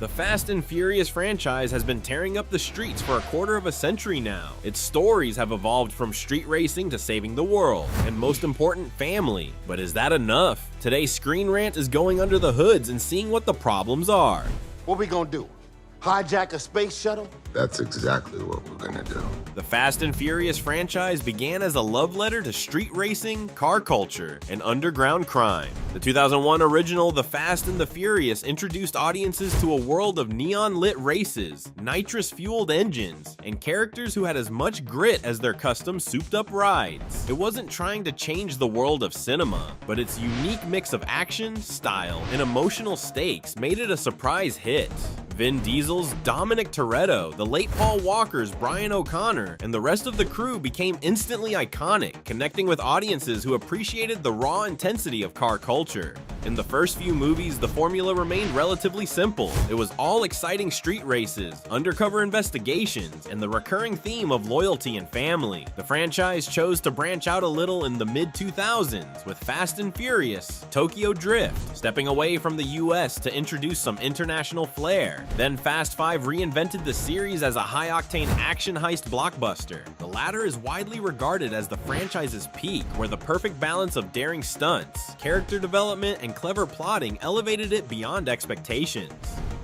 The Fast and Furious franchise has been tearing up the streets for a quarter of a century now. Its stories have evolved from street racing to saving the world, and most important, family. But is that enough? Today, ScreenRant is going under the hoods and seeing what the problems are. What we gonna do? Hijack a space shuttle? That's exactly what we're gonna do. The Fast and Furious franchise began as a love letter to street racing, car culture, and underground crime. The 2001 original The Fast and the Furious introduced audiences to a world of neon-lit races, nitrous-fueled engines, and characters who had as much grit as their custom souped-up rides. It wasn't trying to change the world of cinema, but its unique mix of action, style, and emotional stakes made it a surprise hit. Vin Diesel's Dom Toretto, the late Paul Walker's Brian O'Connor, and the rest of the crew became instantly iconic, connecting with audiences who appreciated the raw intensity of car culture. In the first few movies, the formula remained relatively simple. It was all exciting street races, undercover investigations, and the recurring theme of loyalty and family. The franchise chose to branch out a little in the mid-2000s with Fast and Furious, Tokyo Drift, stepping away from the US to introduce some international flair. Then Fast 5 reinvented the series as a high-octane action heist blockbuster. The latter is widely regarded as the franchise's peak, where the perfect balance of daring stunts, character development, and clever plotting elevated it beyond expectations.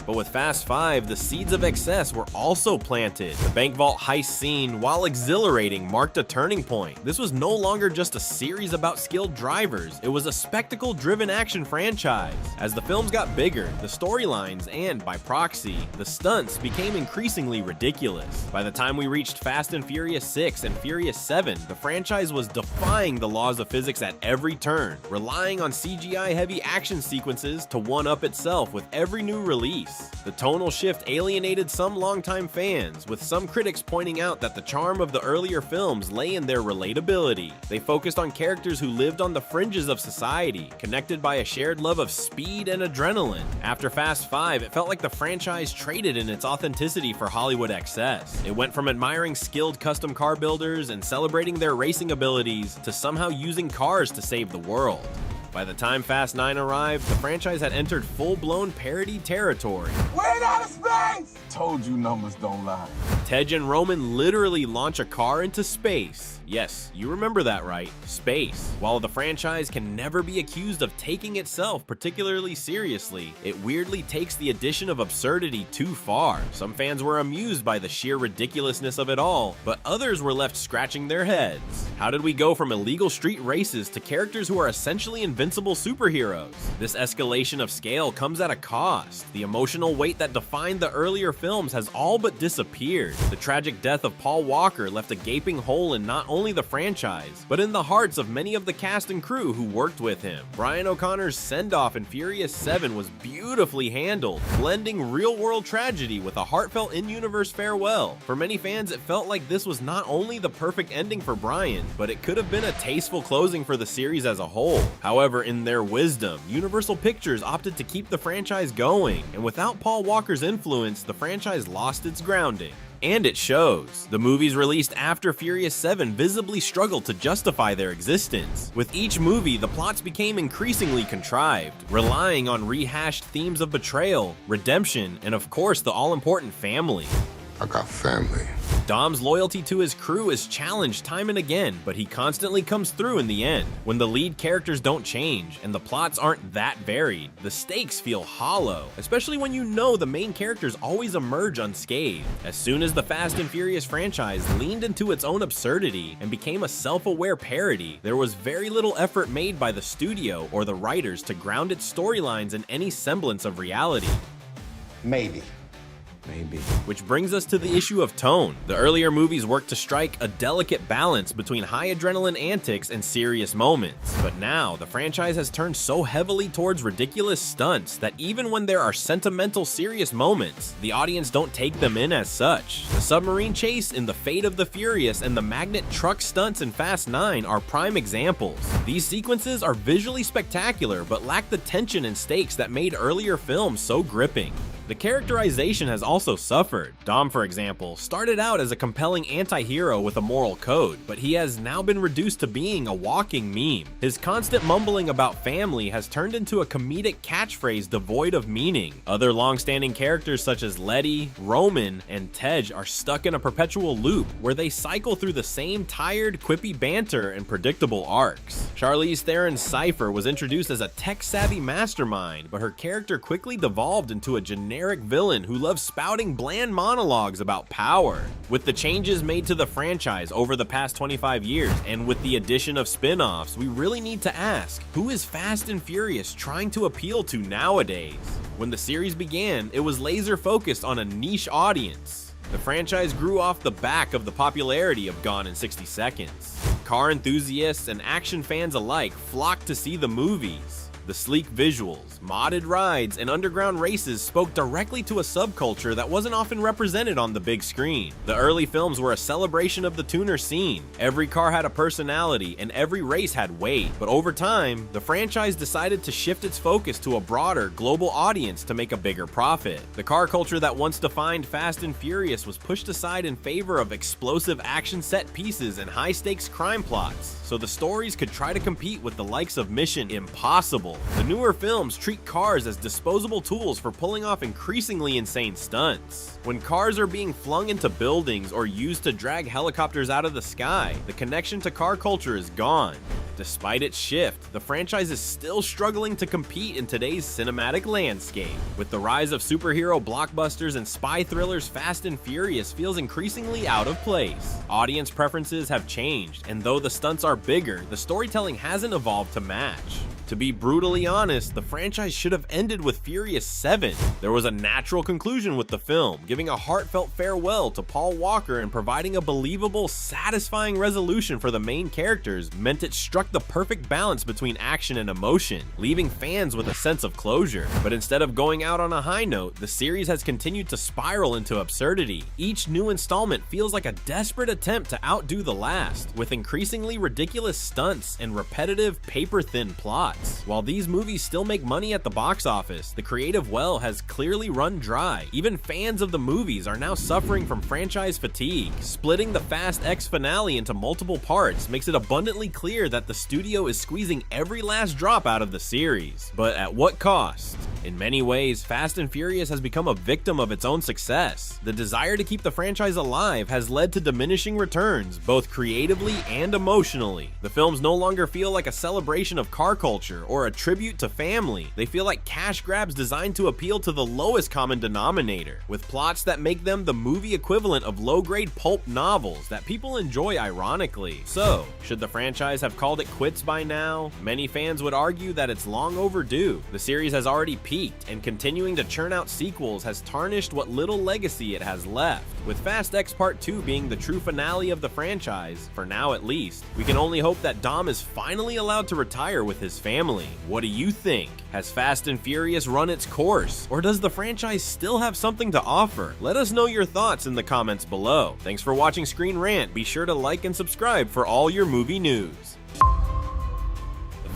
But with Fast 5, the seeds of excess were also planted. The bank vault heist scene, while exhilarating, marked a turning point. This was no longer just a series about skilled drivers, it was a spectacle-driven action franchise. As the films got bigger, the storylines and, by proxy, the stunts became increasingly ridiculous. By the time we reached Fast and Furious 6 and Furious 7, the franchise was defying the laws of physics at every turn, relying on CGI-heavy action sequences to one-up itself with every new release. The tonal shift alienated some longtime fans, with some critics pointing out that the charm of the earlier films lay in their relatability. They focused on characters who lived on the fringes of society, connected by a shared love of speed and adrenaline. After Fast 5, it felt like the franchise traded in its authenticity for Hollywood excess. It went from admiring skilled custom car builders and celebrating their racing abilities to somehow using cars to save the world. By the time Fast 9 arrived, the franchise had entered full-blown parody territory. We're in outer space! Told you numbers don't lie. Tej and Roman literally launch a car into space. Yes, you remember that right, space. While the franchise can never be accused of taking itself particularly seriously, it weirdly takes the addition of absurdity too far. Some fans were amused by the sheer ridiculousness of it all, but others were left scratching their heads. How did we go from illegal street races to characters who are essentially invincible superheroes? This escalation of scale comes at a cost. The emotional weight that defined the earlier films has all but disappeared. The tragic death of Paul Walker left a gaping hole in not only the franchise, but in the hearts of many of the cast and crew who worked with him. Brian O'Connor's send-off in Furious 7 was beautifully handled, blending real-world tragedy with a heartfelt in-universe farewell. For many fans, it felt like this was not only the perfect ending for Brian, but it could have been a tasteful closing for the series as a whole. However, in their wisdom, Universal Pictures opted to keep the franchise going, and without Paul Walker's influence, the franchise lost its grounding. And it shows. The movies released after Furious 7 visibly struggled to justify their existence. With each movie, the plots became increasingly contrived, relying on rehashed themes of betrayal, redemption, and of course the all-important family. I got family. Dom's loyalty to his crew is challenged time and again, but he constantly comes through in the end. When the lead characters don't change, and the plots aren't that varied, the stakes feel hollow, especially when you know the main characters always emerge unscathed. As soon as the Fast and Furious franchise leaned into its own absurdity and became a self-aware parody, there was very little effort made by the studio or the writers to ground its storylines in any semblance of reality. Maybe. Which brings us to the issue of tone. The earlier movies worked to strike a delicate balance between high adrenaline antics and serious moments. But now, the franchise has turned so heavily towards ridiculous stunts that even when there are sentimental, serious moments, the audience don't take them in as such. The submarine chase in The Fate of the Furious and the magnet truck stunts in Fast 9 are prime examples. These sequences are visually spectacular but lack the tension and stakes that made earlier films so gripping. The characterization has also suffered. Dom, for example, started out as a compelling anti-hero with a moral code, but he has now been reduced to being a walking meme. His constant mumbling about family has turned into a comedic catchphrase devoid of meaning. Other long-standing characters such as Letty, Roman, and Tej are stuck in a perpetual loop where they cycle through the same tired, quippy banter and predictable arcs. Charlize Theron's Cypher was introduced as a tech-savvy mastermind, but her character quickly devolved into a generic villain who loves spouting bland monologues about power. With the changes made to the franchise over the past 25 years, and with the addition of spin-offs, we really need to ask, who is Fast and Furious trying to appeal to nowadays? When the series began, it was laser-focused on a niche audience. The franchise grew off the back of the popularity of Gone in 60 Seconds. Car enthusiasts and action fans alike flocked to see the movies. The sleek visuals, modded rides, and underground races spoke directly to a subculture that wasn't often represented on the big screen. The early films were a celebration of the tuner scene. Every car had a personality, and every race had weight. But over time, the franchise decided to shift its focus to a broader, global audience to make a bigger profit. The car culture that once defined Fast and Furious was pushed aside in favor of explosive action set pieces and high-stakes crime plots, so the stories could try to compete with the likes of Mission Impossible. The newer films treat cars as disposable tools for pulling off increasingly insane stunts. When cars are being flung into buildings or used to drag helicopters out of the sky, the connection to car culture is gone. Despite its shift, the franchise is still struggling to compete in today's cinematic landscape. With the rise of superhero blockbusters and spy thrillers, Fast and Furious feels increasingly out of place. Audience preferences have changed, and though the stunts are bigger, the storytelling hasn't evolved to match. To be brutally honest, the franchise should have ended with Furious 7. There was a natural conclusion with the film, giving a heartfelt farewell to Paul Walker and providing a believable, satisfying resolution for the main characters meant it struck the perfect balance between action and emotion, leaving fans with a sense of closure. But instead of going out on a high note, the series has continued to spiral into absurdity. Each new installment feels like a desperate attempt to outdo the last, with increasingly ridiculous stunts and repetitive, paper-thin plots. While these movies still make money at the box office, the creative well has clearly run dry. Even fans of the movies are now suffering from franchise fatigue. Splitting the Fast X finale into multiple parts makes it abundantly clear that the studio is squeezing every last drop out of the series. But at what cost? In many ways, Fast and Furious has become a victim of its own success. The desire to keep the franchise alive has led to diminishing returns, both creatively and emotionally. The films no longer feel like a celebration of car culture or a tribute to family. They feel like cash grabs designed to appeal to the lowest common denominator, with plots that make them the movie equivalent of low-grade pulp novels that people enjoy ironically. So, should the franchise have called it quits by now? Many fans would argue that it's long overdue. The series has already peaked, and continuing to churn out sequels has tarnished what little legacy it has left. With Fast X Part 2 being the true finale of the franchise, for now at least, we can only hope that Dom is finally allowed to retire with his family. What do you think? Has Fast and Furious run its course? Or does the franchise still have something to offer? Let us know your thoughts in the comments below. Thanks for watching Screen Rant. Be sure to like and subscribe for all your movie news.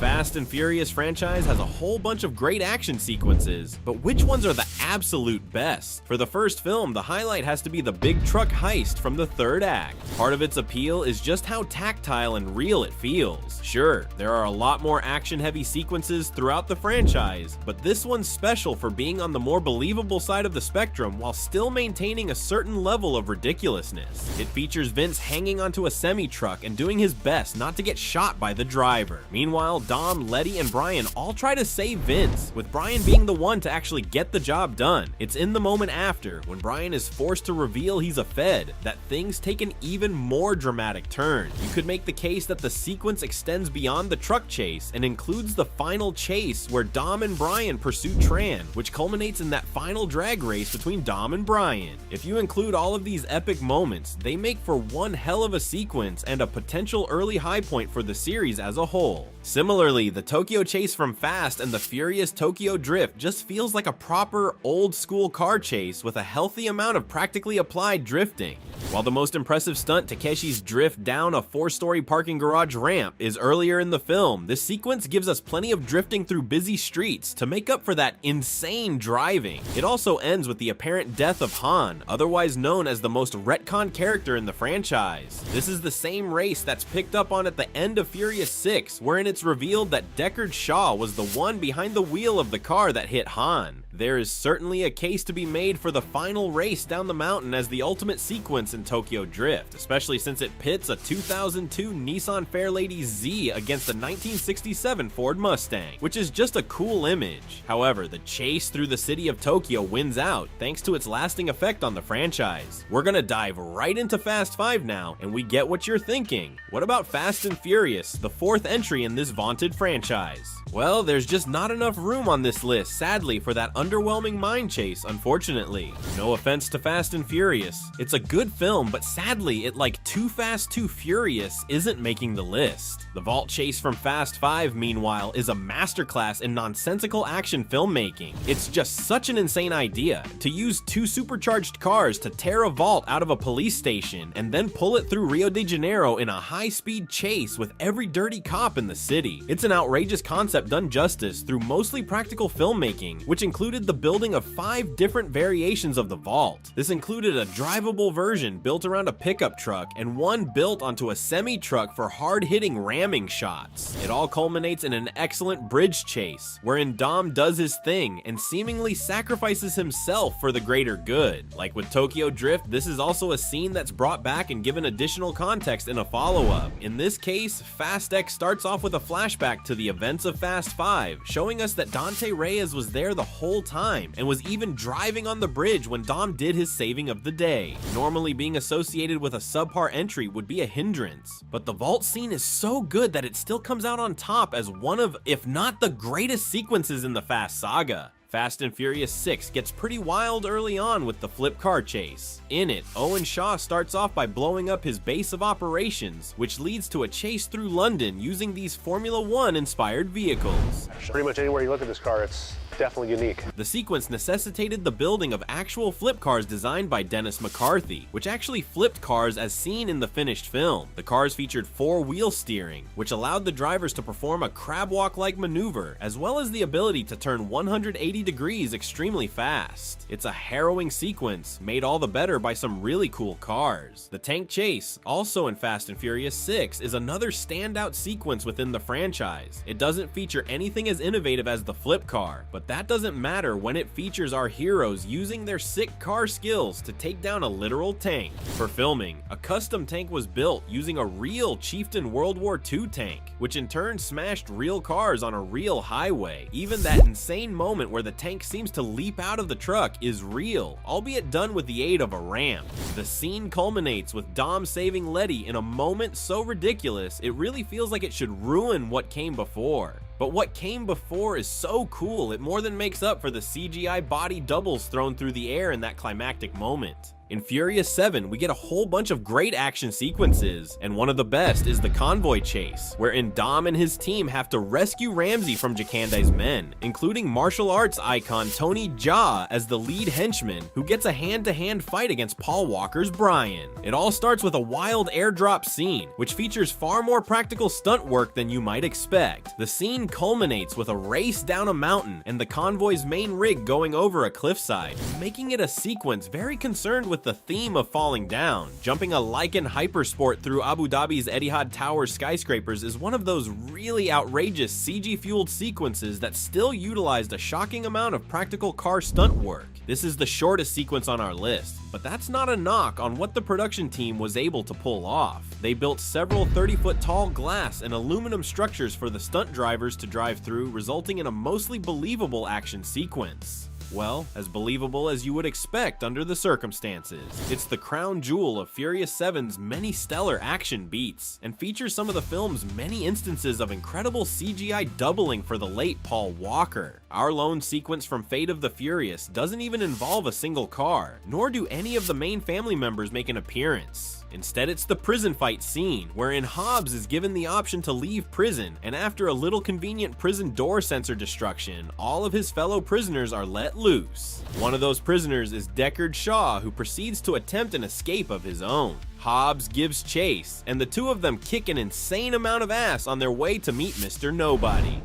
Fast and Furious franchise has a whole bunch of great action sequences, but which ones are the absolute best? For the first film, the highlight has to be the big truck heist from the third act. Part of its appeal is just how tactile and real it feels. Sure, there are a lot more action-heavy sequences throughout the franchise, but this one's special for being on the more believable side of the spectrum while still maintaining a certain level of ridiculousness. It features Vince hanging onto a semi-truck and doing his best not to get shot by the driver. Meanwhile, Dom, Letty, and Brian all try to save Vince, with Brian being the one to actually get the job done. It's in the moment after, when Brian is forced to reveal he's a Fed, that things take an even more dramatic turn. You could make the case that the sequence extends beyond the truck chase and includes the final chase where Dom and Brian pursue Tran, which culminates in that final drag race between Dom and Brian. If you include all of these epic moments, they make for one hell of a sequence and a potential early high point for the series as a whole. Similarly, the Tokyo chase from Fast and the Furious Tokyo Drift just feels like a proper old-school car chase with a healthy amount of practically applied drifting. While the most impressive stunt, Takeshi's drift down a 4-story parking garage ramp, is earlier in the film, this sequence gives us plenty of drifting through busy streets to make up for that insane driving. It also ends with the apparent death of Han, otherwise known as the most retconned character in the franchise. This is the same race that's picked up on at the end of Furious 6, wherein it's revealed that Deckard Shaw was the one behind the wheel of the car that hit Han. There is certainly a case to be made for the final race down the mountain as the ultimate sequence in Tokyo Drift, especially since it pits a 2002 Nissan Fairlady Z against a 1967 Ford Mustang, which is just a cool image. However, the chase through the city of Tokyo wins out thanks to its lasting effect on the franchise. We're gonna dive right into Fast 5 now, and we get what you're thinking. What about Fast and Furious, the 4th entry in this vaunted franchise? Well, there's just not enough room on this list, sadly, for that underwhelming mind chase, unfortunately. No offense to Fast and Furious. It's a good film, but sadly, it like Too Fast, Too Furious isn't making the list. The vault chase from Fast 5, meanwhile, is a masterclass in nonsensical action filmmaking. It's just such an insane idea, to use 2 supercharged cars to tear a vault out of a police station and then pull it through Rio de Janeiro in a high-speed chase with every dirty cop in the city. It's an outrageous concept done justice through mostly practical filmmaking, which included the building of 5 different variations of the vault. This included a drivable version built around a pickup truck and one built onto a semi-truck for hard-hitting ramming shots. It all culminates in an excellent bridge chase, wherein Dom does his thing and seemingly sacrifices himself for the greater good. Like with Tokyo Drift, this is also a scene that's brought back and given additional context in a follow-up. In this case, Fast X starts off with a flashback to the events of Fast 5, showing us that Dante Reyes was there the whole time and was even driving on the bridge when Dom did his saving of the day. Normally being associated with a subpar entry would be a hindrance, but the vault scene is so good that it still comes out on top as one of, if not the greatest sequences in the Fast saga. Fast and Furious 6 gets pretty wild early on with the flip car chase. In it, Owen Shaw starts off by blowing up his base of operations, which leads to a chase through London using these Formula 1 inspired vehicles. Pretty much anywhere you look at this car, it's definitely unique. The sequence necessitated the building of actual flip cars designed by Dennis McCarthy, which actually flipped cars as seen in the finished film. The cars featured 4-wheel steering, which allowed the drivers to perform a crab walk-like maneuver, as well as the ability to turn 180 degrees extremely fast. It's a harrowing sequence, made all the better by some really cool cars. The tank chase, also in Fast and Furious 6, is another standout sequence within the franchise. It doesn't feature anything as innovative as the flip car, but that doesn't matter when it features our heroes using their sick car skills to take down a literal tank. For filming, a custom tank was built using a real Chieftain World War II tank, which in turn smashed real cars on a real highway. Even that insane moment where the tank seems to leap out of the truck is real, albeit done with the aid of a ramp. The scene culminates with Dom saving Letty in a moment so ridiculous, it really feels like it should ruin what came before. But what came before is so cool, it more than makes up for the CGI body doubles thrown through the air in that climactic moment. In Furious 7, we get a whole bunch of great action sequences, and one of the best is the convoy chase, wherein Dom and his team have to rescue Ramsey from Jacande's men, including martial arts icon Tony Jaa as the lead henchman, who gets a hand-to-hand fight against Paul Walker's Brian. It all starts with a wild airdrop scene, which features far more practical stunt work than you might expect. The scene culminates with a race down a mountain and the convoy's main rig going over a cliffside, making it a sequence very concerned with the theme of falling down. Jumping a Lycan Hypersport through Abu Dhabi's Etihad Tower skyscrapers is one of those really outrageous CG-fueled sequences that still utilized a shocking amount of practical car stunt work. This is the shortest sequence on our list, but that's not a knock on what the production team was able to pull off. They built several 30-foot tall glass and aluminum structures for the stunt drivers to drive through, resulting in a mostly believable action sequence. Well, as believable as you would expect under the circumstances. It's the crown jewel of Furious 7's many stellar action beats, and features some of the film's many instances of incredible CGI doubling for the late Paul Walker. Our lone sequence from Fate of the Furious doesn't even involve a single car, nor do any of the main family members make an appearance. Instead, it's the prison fight scene, wherein Hobbs is given the option to leave prison, and after a little convenient prison door sensor destruction, all of his fellow prisoners are let loose. One of those prisoners is Deckard Shaw, who proceeds to attempt an escape of his own. Hobbs gives chase, and the two of them kick an insane amount of ass on their way to meet Mr. Nobody.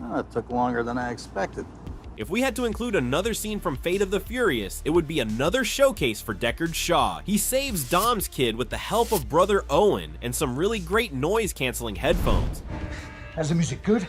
Oh, it took longer than I expected. If we had to include another scene from Fate of the Furious, it would be another showcase for Deckard Shaw. He saves Dom's kid with the help of brother Owen and some really great noise-canceling headphones. Is the music good?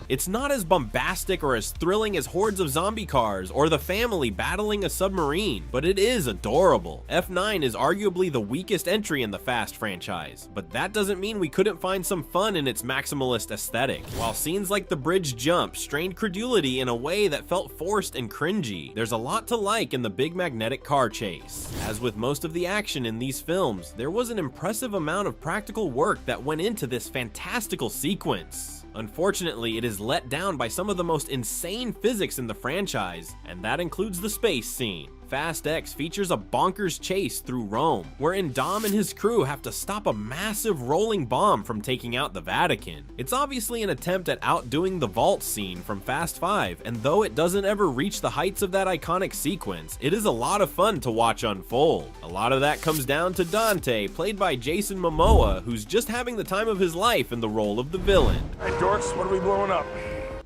It's not as bombastic or as thrilling as hordes of zombie cars or the family battling a submarine, but it is adorable. F9 is arguably the weakest entry in the Fast franchise, but that doesn't mean we couldn't find some fun in its maximalist aesthetic. While scenes like the bridge jump strained credulity in a way that felt forced and cringy, there's a lot to like in the big magnetic car chase. As with most of the action in these films, there was an impressive amount of practical work that went into this fantastical sequence. Unfortunately, it is let down by some of the most insane physics in the franchise, and that includes the space scene. Fast X features a bonkers chase through Rome, wherein Dom and his crew have to stop a massive rolling bomb from taking out the Vatican. It's obviously an attempt at outdoing the vault scene from Fast 5, and though it doesn't ever reach the heights of that iconic sequence, it is a lot of fun to watch unfold. A lot of that comes down to Dante, played by Jason Momoa, who's just having the time of his life in the role of the villain. Hey, dorks, what are we blowing up?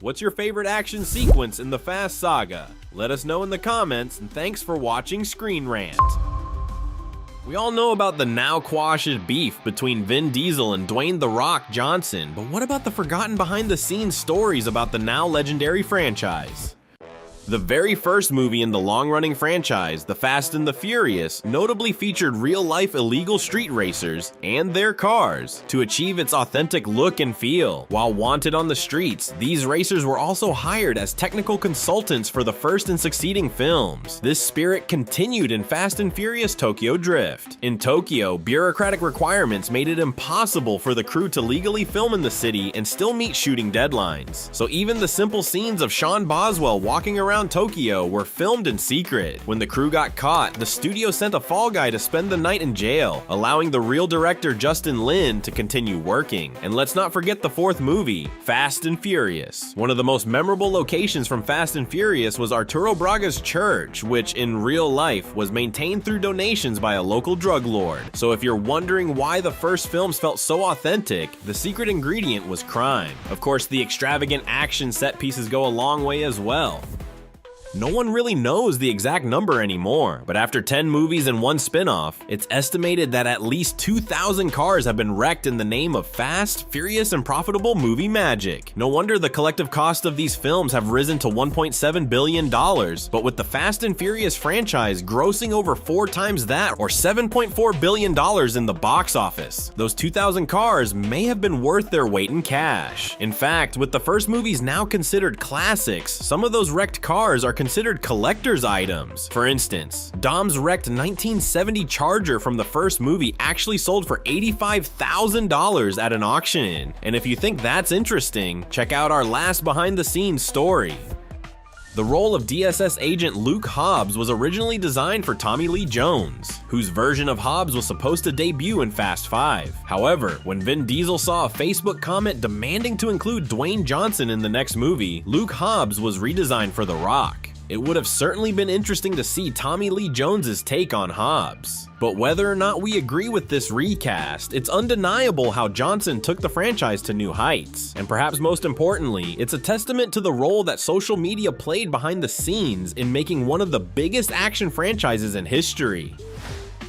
What's your favorite action sequence in the Fast saga? Let us know in the comments, and thanks for watching ScreenRant. We all know about the now quashed beef between Vin Diesel and Dwayne "The Rock" Johnson, but what about the forgotten behind-the-scenes stories about the now legendary franchise? The very first movie in the long-running franchise, The Fast and the Furious, notably featured real-life illegal street racers and their cars to achieve its authentic look and feel. While wanted on the streets, these racers were also hired as technical consultants for the first and succeeding films. This spirit continued in Fast and Furious Tokyo Drift. In Tokyo, bureaucratic requirements made it impossible for the crew to legally film in the city and still meet shooting deadlines. So even the simple scenes of Sean Boswell walking around Tokyo were filmed in secret. When the crew got caught, the studio sent a fall guy to spend the night in jail, allowing the real director Justin Lin to continue working. And let's not forget the fourth movie, Fast and Furious. One of the most memorable locations from Fast and Furious was Arturo Braga's church, which in real life was maintained through donations by a local drug lord. So if you're wondering why the first films felt so authentic, the secret ingredient was crime. Of course, the extravagant action set pieces go a long way as well. No one really knows the exact number anymore, but after 10 movies and one spin-off, it's estimated that at least 2,000 cars have been wrecked in the name of fast, furious, and profitable movie magic. No wonder the collective cost of these films have risen to $1.7 billion, but with the Fast and Furious franchise grossing over 4 times that, or $7.4 billion in the box office, those 2,000 cars may have been worth their weight in cash. In fact, with the first movies now considered classics, some of those wrecked cars are considered collector's items. For instance, Dom's wrecked 1970 Charger from the first movie actually sold for $85,000 at an auction. And if you think that's interesting, check out our last behind-the-scenes story. The role of DSS agent Luke Hobbs was originally designed for Tommy Lee Jones, whose version of Hobbs was supposed to debut in Fast 5. However, when Vin Diesel saw a Facebook comment demanding to include Dwayne Johnson in the next movie, Luke Hobbs was redesigned for The Rock. It would have certainly been interesting to see Tommy Lee Jones's take on Hobbs. But whether or not we agree with this recast, it's undeniable how Johnson took the franchise to new heights. And perhaps most importantly, it's a testament to the role that social media played behind the scenes in making one of the biggest action franchises in history.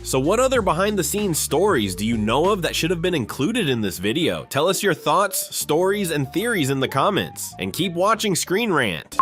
So what other behind-the-scenes stories do you know of that should have been included in this video? Tell us your thoughts, stories, and theories in the comments. And keep watching ScreenRant.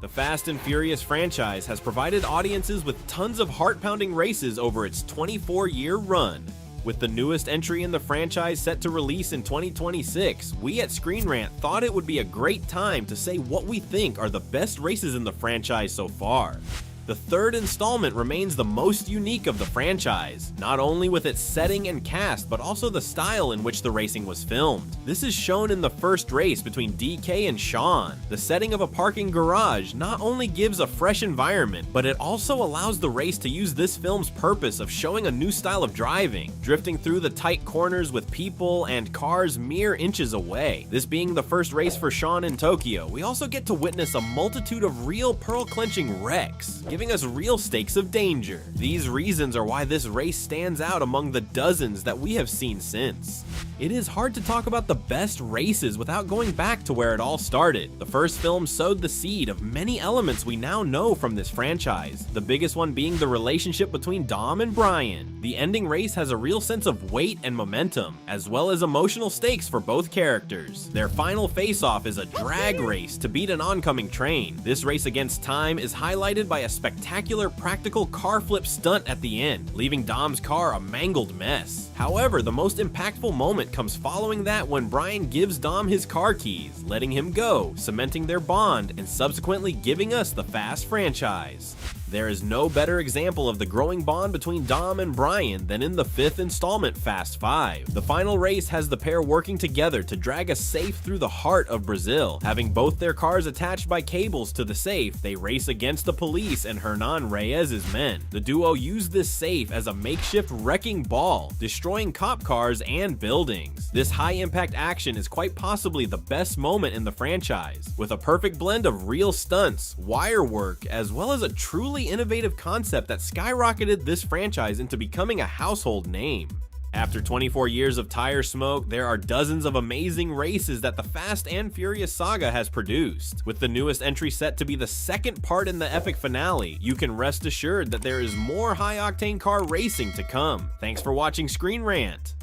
The Fast and Furious franchise has provided audiences with tons of heart-pounding races over its 24-year run. With the newest entry in the franchise set to release in 2026, we at ScreenRant thought it would be a great time to say what we think are the best races in the franchise so far. The third installment remains the most unique of the franchise, not only with its setting and cast, but also the style in which the racing was filmed. This is shown in the first race between DK and Sean. The setting of a parking garage not only gives a fresh environment, but it also allows the race to use this film's purpose of showing a new style of driving, drifting through the tight corners with people and cars mere inches away. This being the first race for Sean in Tokyo, we also get to witness a multitude of real pearl-clenching wrecks, giving us real stakes of danger. These reasons are why this race stands out among the dozens that we have seen since. It is hard to talk about the best races without going back to where it all started. The first film sowed the seed of many elements we now know from this franchise, the biggest one being the relationship between Dom and Brian. The ending race has a real sense of weight and momentum, as well as emotional stakes for both characters. Their final face-off is a drag race to beat an oncoming train. This race against time is highlighted by a spectacular practical car flip stunt at the end, leaving Dom's car a mangled mess. However, the most impactful moment comes following that when Brian gives Dom his car keys, letting him go, cementing their bond, and subsequently giving us the Fast franchise. There is no better example of the growing bond between Dom and Brian than in the 5th installment, Fast 5. The final race has the pair working together to drag a safe through the heart of Brazil. Having both their cars attached by cables to the safe, they race against the police and Hernan Reyes's men. The duo use this safe as a makeshift wrecking ball, destroying cop cars and buildings. This high-impact action is quite possibly the best moment in the franchise, with a perfect blend of real stunts, wire work, as well as a truly innovative concept that skyrocketed this franchise into becoming a household name. After 24 years of tire smoke, there are dozens of amazing races that the Fast and Furious saga has produced. With the newest entry set to be the second part in the epic finale, you can rest assured that there is more high-octane car racing to come. Thanks for watching ScreenRant.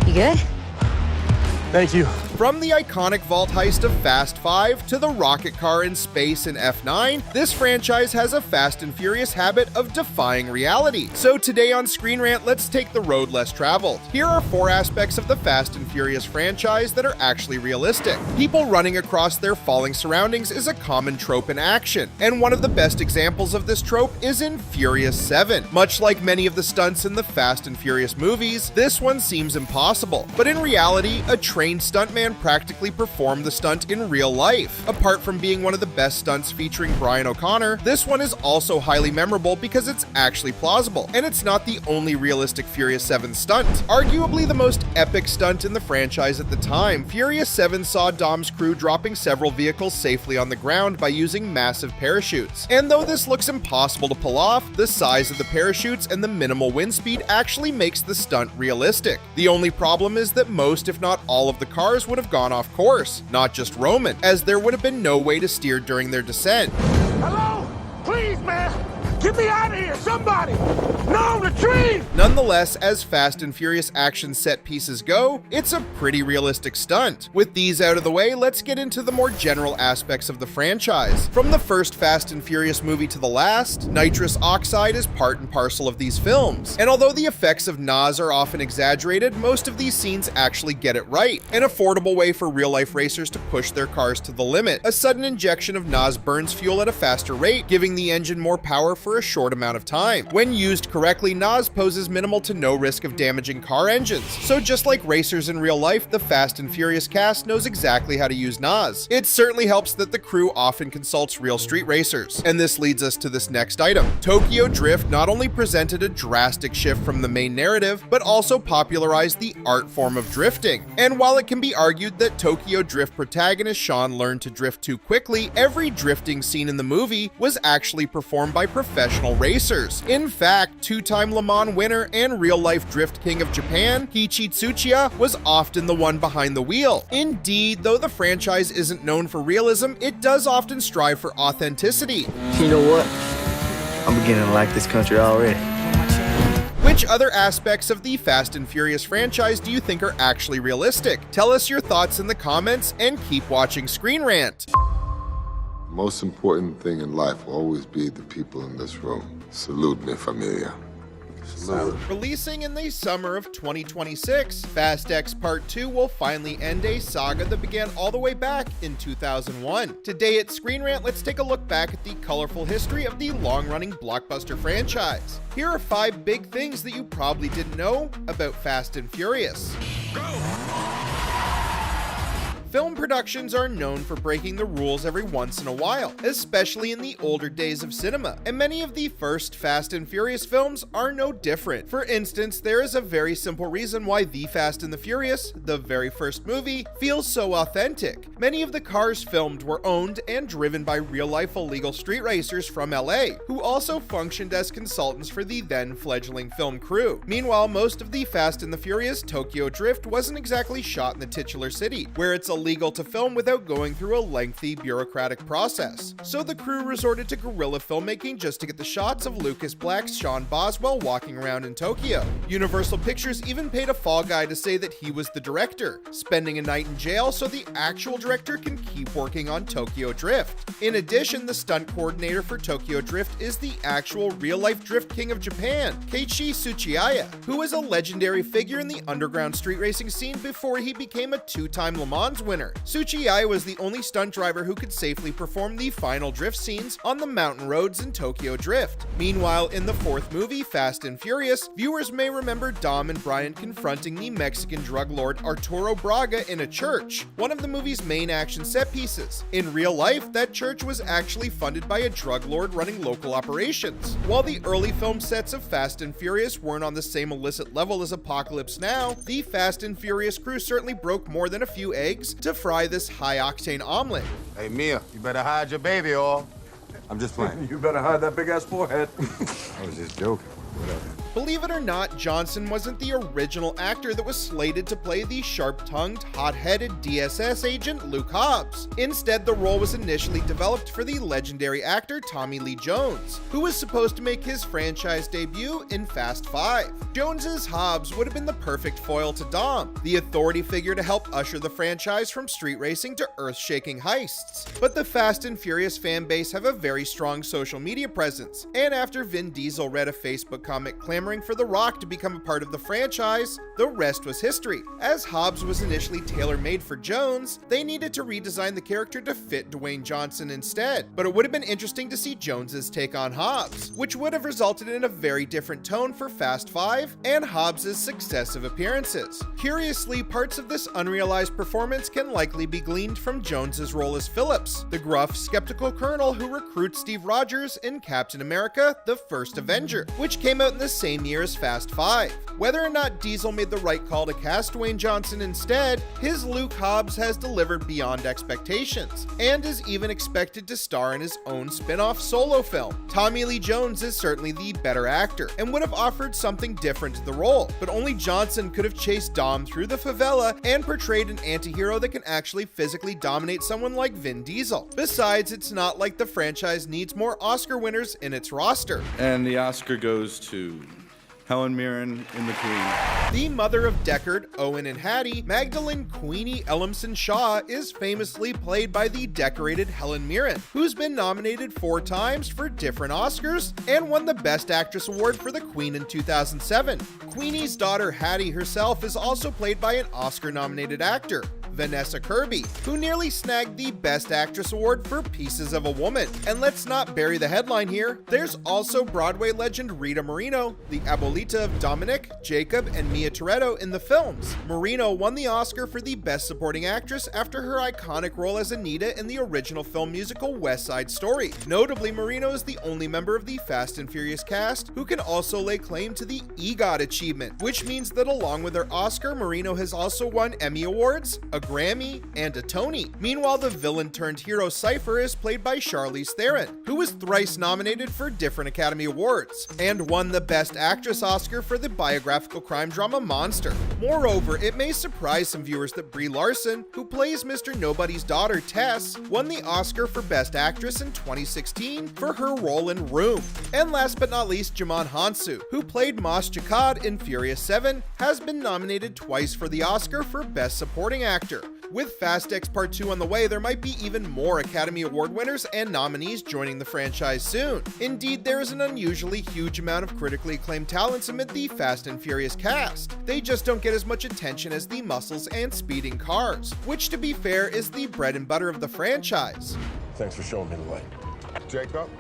You good? Thank you. From the iconic vault heist of Fast 5 to the rocket car in space in F9, this franchise has a Fast and Furious habit of defying reality. So today on ScreenRant, let's take the road less traveled. Here are 4 aspects of the Fast and Furious franchise that are actually realistic. People running across their falling surroundings is a common trope in action, and one of the best examples of this trope is in Furious 7. Much like many of the stunts in the Fast and Furious movies, this one seems impossible, but in reality, a trained stuntman practically performed the stunt in real life. Apart from being one of the best stunts featuring Brian O'Connor, this one is also highly memorable because it's actually plausible, and it's not the only realistic Furious 7 stunt. Arguably the most epic stunt in the franchise at the time, Furious 7 saw Dom's crew dropping several vehicles safely on the ground by using massive parachutes. And though this looks impossible to pull off, the size of the parachutes and the minimal wind speed actually makes the stunt realistic. The only problem is that most, if not all, of the cars would have gone off course, not just Roman, as there would have been no way to steer during their descent. Hello? Please, man! Get me out of here, somebody! No, retrieve! Nonetheless, as Fast and Furious action set pieces go, it's a pretty realistic stunt. With these out of the way, let's get into the more general aspects of the franchise. From the first Fast and Furious movie to the last, nitrous oxide is part and parcel of these films. And although the effects of NOS are often exaggerated, most of these scenes actually get it right. An affordable way for real-life racers to push their cars to the limit. A sudden injection of NOS burns fuel at a faster rate, giving the engine more power for a short amount of time. When used correctly, NOS poses minimal to no risk of damaging car engines. So just like racers in real life, the Fast and Furious cast knows exactly how to use NOS. It certainly helps that the crew often consults real street racers. And this leads us to this next item. Tokyo Drift not only presented a drastic shift from the main narrative, but also popularized the art form of drifting. And while it can be argued that Tokyo Drift protagonist Sean learned to drift too quickly, every drifting scene in the movie was actually performed by professional racers. In fact, two-time Le Mans winner and real-life drift king of Japan, Kiichi Tsuchiya, was often the one behind the wheel. Indeed, though the franchise isn't known for realism, it does often strive for authenticity. You know what? I'm beginning to like this country already. Which other aspects of the Fast and Furious franchise do you think are actually realistic? Tell us your thoughts in the comments and keep watching ScreenRant. The most important thing in life will always be the people in this room. Salute, mi familia. Salute. Releasing in the summer of 2026, Fast X Part 2 will finally end a saga that began all the way back in 2001. Today at ScreenRant, let's take a look back at the colorful history of the long-running blockbuster franchise. Here are 5 big things that you probably didn't know about Fast and Furious. Film productions are known for breaking the rules every once in a while, especially in the older days of cinema, and many of the first Fast and Furious films are no different. For instance, there is a very simple reason why The Fast and the Furious, the very first movie, feels so authentic. Many of the cars filmed were owned and driven by real-life illegal street racers from LA, who also functioned as consultants for the then fledgling film crew. Meanwhile, most of The Fast and the Furious Tokyo Drift wasn't exactly shot in the titular city, where it's illegal to film without going through a lengthy bureaucratic process. So the crew resorted to guerrilla filmmaking just to get the shots of Lucas Black's Sean Boswell walking around in Tokyo. Universal Pictures even paid a fall guy to say that he was the director, spending a night in jail so the actual director can keep working on Tokyo Drift. In addition, the stunt coordinator for Tokyo Drift is the actual real-life drift king of Japan, Keiichi Tsuchiya, who was a legendary figure in the underground street racing scene before he became a 2-time Le Mans winner. Tsuchiya was the only stunt driver who could safely perform the final drift scenes on the mountain roads in Tokyo Drift. Meanwhile, in the 4th movie, Fast and Furious, viewers may remember Dom and Brian confronting the Mexican drug lord Arturo Braga in a church, one of the movie's main action set pieces. In real life, that church was actually funded by a drug lord running local operations. While the early film sets of Fast and Furious weren't on the same illicit level as Apocalypse Now, the Fast and Furious crew certainly broke more than a few eggs to fry this high-octane omelet. Hey, Mia, you better hide your baby oil. I'm just playing. You better hide that big ass forehead. I was just joking. Whatever. Believe it or not, Johnson wasn't the original actor that was slated to play the sharp-tongued, hot-headed DSS agent Luke Hobbs. Instead, the role was initially developed for the legendary actor Tommy Lee Jones, who was supposed to make his franchise debut in Fast 5. Jones's Hobbs would have been the perfect foil to Dom, the authority figure to help usher the franchise from street racing to earth-shaking heists. But the Fast and Furious fan base have a very strong social media presence, and after Vin Diesel read a Facebook comment clamoring for The Rock to become a part of the franchise, the rest was history. As Hobbs was initially tailor-made for Jones, they needed to redesign the character to fit Dwayne Johnson instead. But it would have been interesting to see Jones's take on Hobbs, which would have resulted in a very different tone for Fast 5 and Hobbs's successive appearances. Curiously, parts of this unrealized performance can likely be gleaned from Jones's role as Phillips, the gruff, skeptical colonel who recruits Steve Rogers in Captain America: The First Avenger, which came out in the same year as Fast 5. Whether or not Diesel made the right call to cast Dwayne Johnson instead, his Luke Hobbs has delivered beyond expectations, and is even expected to star in his own spin-off solo film. Tommy Lee Jones is certainly the better actor, and would have offered something different to the role, but only Johnson could have chased Dom through the favela and portrayed an anti-hero that can actually physically dominate someone like Vin Diesel. Besides, it's not like the franchise needs more Oscar winners in its roster. And the Oscar goes to Helen Mirren in The Queen. The mother of Deckard, Owen, and Hattie, Magdalene Queenie Ellimson Shaw, is famously played by the decorated Helen Mirren, who's been nominated 4 times for different Oscars and won the Best Actress Award for The Queen in 2007. Queenie's daughter Hattie herself is also played by an Oscar-nominated actor, Vanessa Kirby, who nearly snagged the Best Actress Award for Pieces of a Woman. And let's not bury the headline here, there's also Broadway legend Rita Moreno, the abuelita of Dominic, Jacob, and Mia Toretto in the films. Moreno won the Oscar for the Best Supporting Actress after her iconic role as Anita in the original film musical West Side Story. Notably, Moreno is the only member of the Fast and Furious cast who can also lay claim to the EGOT achievement, which means that along with her Oscar, Moreno has also won Emmy Awards, a Grammy, and a Tony. Meanwhile, the villain-turned-hero Cypher is played by Charlize Theron, who was thrice nominated for different Academy Awards, and won the Best Actress Oscar for the biographical crime drama Monster. Moreover, it may surprise some viewers that Brie Larson, who plays Mr. Nobody's daughter Tess, won the Oscar for Best Actress in 2016 for her role in Room. And last but not least, Djimon Hounsou, who played Mos Jakad in Furious 7, has been nominated twice for the Oscar for Best Supporting Actor. With Fast X Part 2 on the way, there might be even more Academy Award winners and nominees joining the franchise soon. Indeed, there is an unusually huge amount of critically acclaimed talents amid the Fast and Furious cast. They just don't get as much attention as the muscles and speeding cars, which, to be fair, is the bread and butter of the franchise. Thanks for showing me the way. Jacob?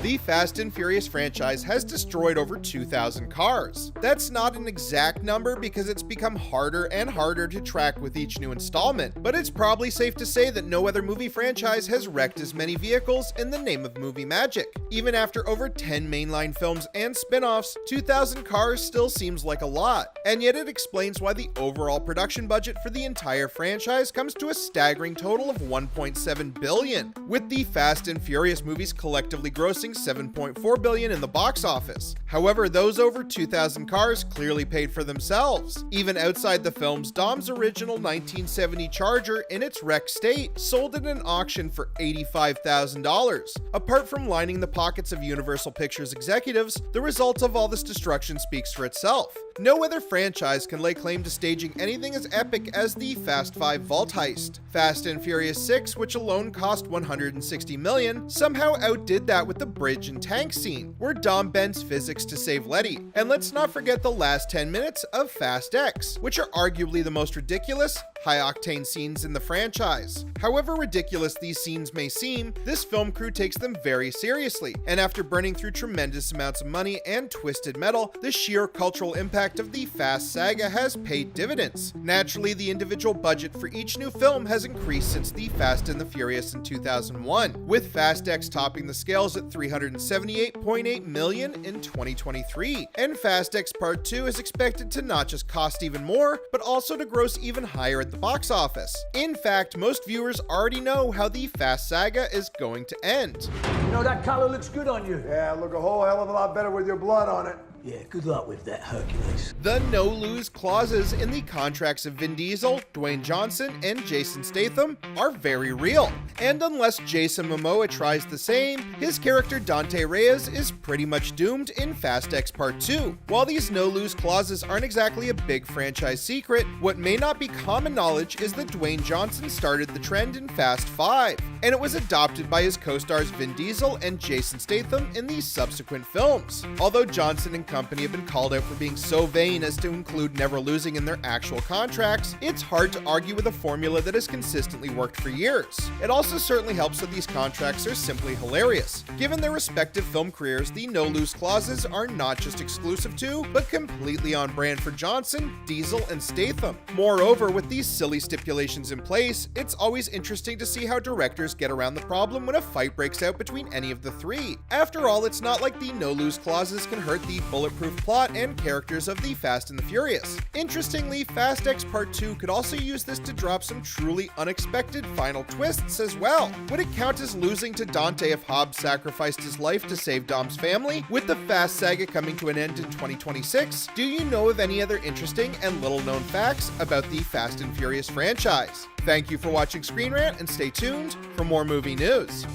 The Fast and Furious franchise has destroyed over 2,000 cars. That's not an exact number because it's become harder and harder to track with each new installment, but it's probably safe to say that no other movie franchise has wrecked as many vehicles in the name of movie magic. Even after over 10 mainline films and spin-offs, 2,000 cars still seems like a lot, and yet it explains why the overall production budget for the entire franchise comes to a staggering total of $1.7 billion, with the Fast and Furious movies collectively grossing $7.4 billion in the box office. However, those over 2,000 cars clearly paid for themselves. Even outside the films, Dom's original 1970 Charger in its wrecked state sold at an auction for $85,000. Apart from lining the pockets of Universal Pictures executives, the result of all this destruction speaks for itself. No other franchise can lay claim to staging anything as epic as the Fast 5 vault heist. Fast and Furious 6, which alone cost $160 million, somehow outdid that with the bridge and tank scene, where Dom bends physics to save Letty. And let's not forget the last 10 minutes of Fast X, which are arguably the most ridiculous, high-octane scenes in the franchise. However ridiculous these scenes may seem, this film crew takes them very seriously, and after burning through tremendous amounts of money and twisted metal, the sheer cultural impact of the Fast saga has paid dividends. Naturally, the individual budget for each new film has increased since the Fast and the Furious in 2001, with Fast X topping the scales at $378.8 million in 2023, and Fast X Part 2 is expected to not just cost even more, but also to gross even higher at the box office. In fact, most viewers already know how the Fast saga is going to end. You know, that collar looks good on you. Yeah, look a whole hell of a lot better with your blood on it. Yeah, good luck with that, Hercules. The no-lose clauses in the contracts of Vin Diesel, Dwayne Johnson, and Jason Statham are very real. And unless Jason Momoa tries the same, his character Dante Reyes is pretty much doomed in Fast X Part 2. While these no-lose clauses aren't exactly a big franchise secret, what may not be common knowledge is that Dwayne Johnson started the trend in Fast 5, and it was adopted by his co-stars Vin Diesel and Jason Statham in the subsequent films. Although Johnson and company have been called out for being so vain as to include never losing in their actual contracts, it's hard to argue with a formula that has consistently worked for years. It also certainly helps that these contracts are simply hilarious. Given their respective film careers, the no-lose clauses are not just exclusive to, but completely on brand for Johnson, Diesel, and Statham. Moreover, with these silly stipulations in place, it's always interesting to see how directors get around the problem when a fight breaks out between any of the three. After all, it's not like the no-lose clauses can hurt the bulletproof plot and characters of the Fast and the Furious. Interestingly, Fast X Part 2 could also use this to drop some truly unexpected final twists as well. Would it count as losing to Dante if Hobbs sacrificed his life to save Dom's family? With the Fast saga coming to an end in 2026, do you know of any other interesting and little-known facts about the Fast and Furious franchise? Thank you for watching Screen Rant, and stay tuned for more movie news.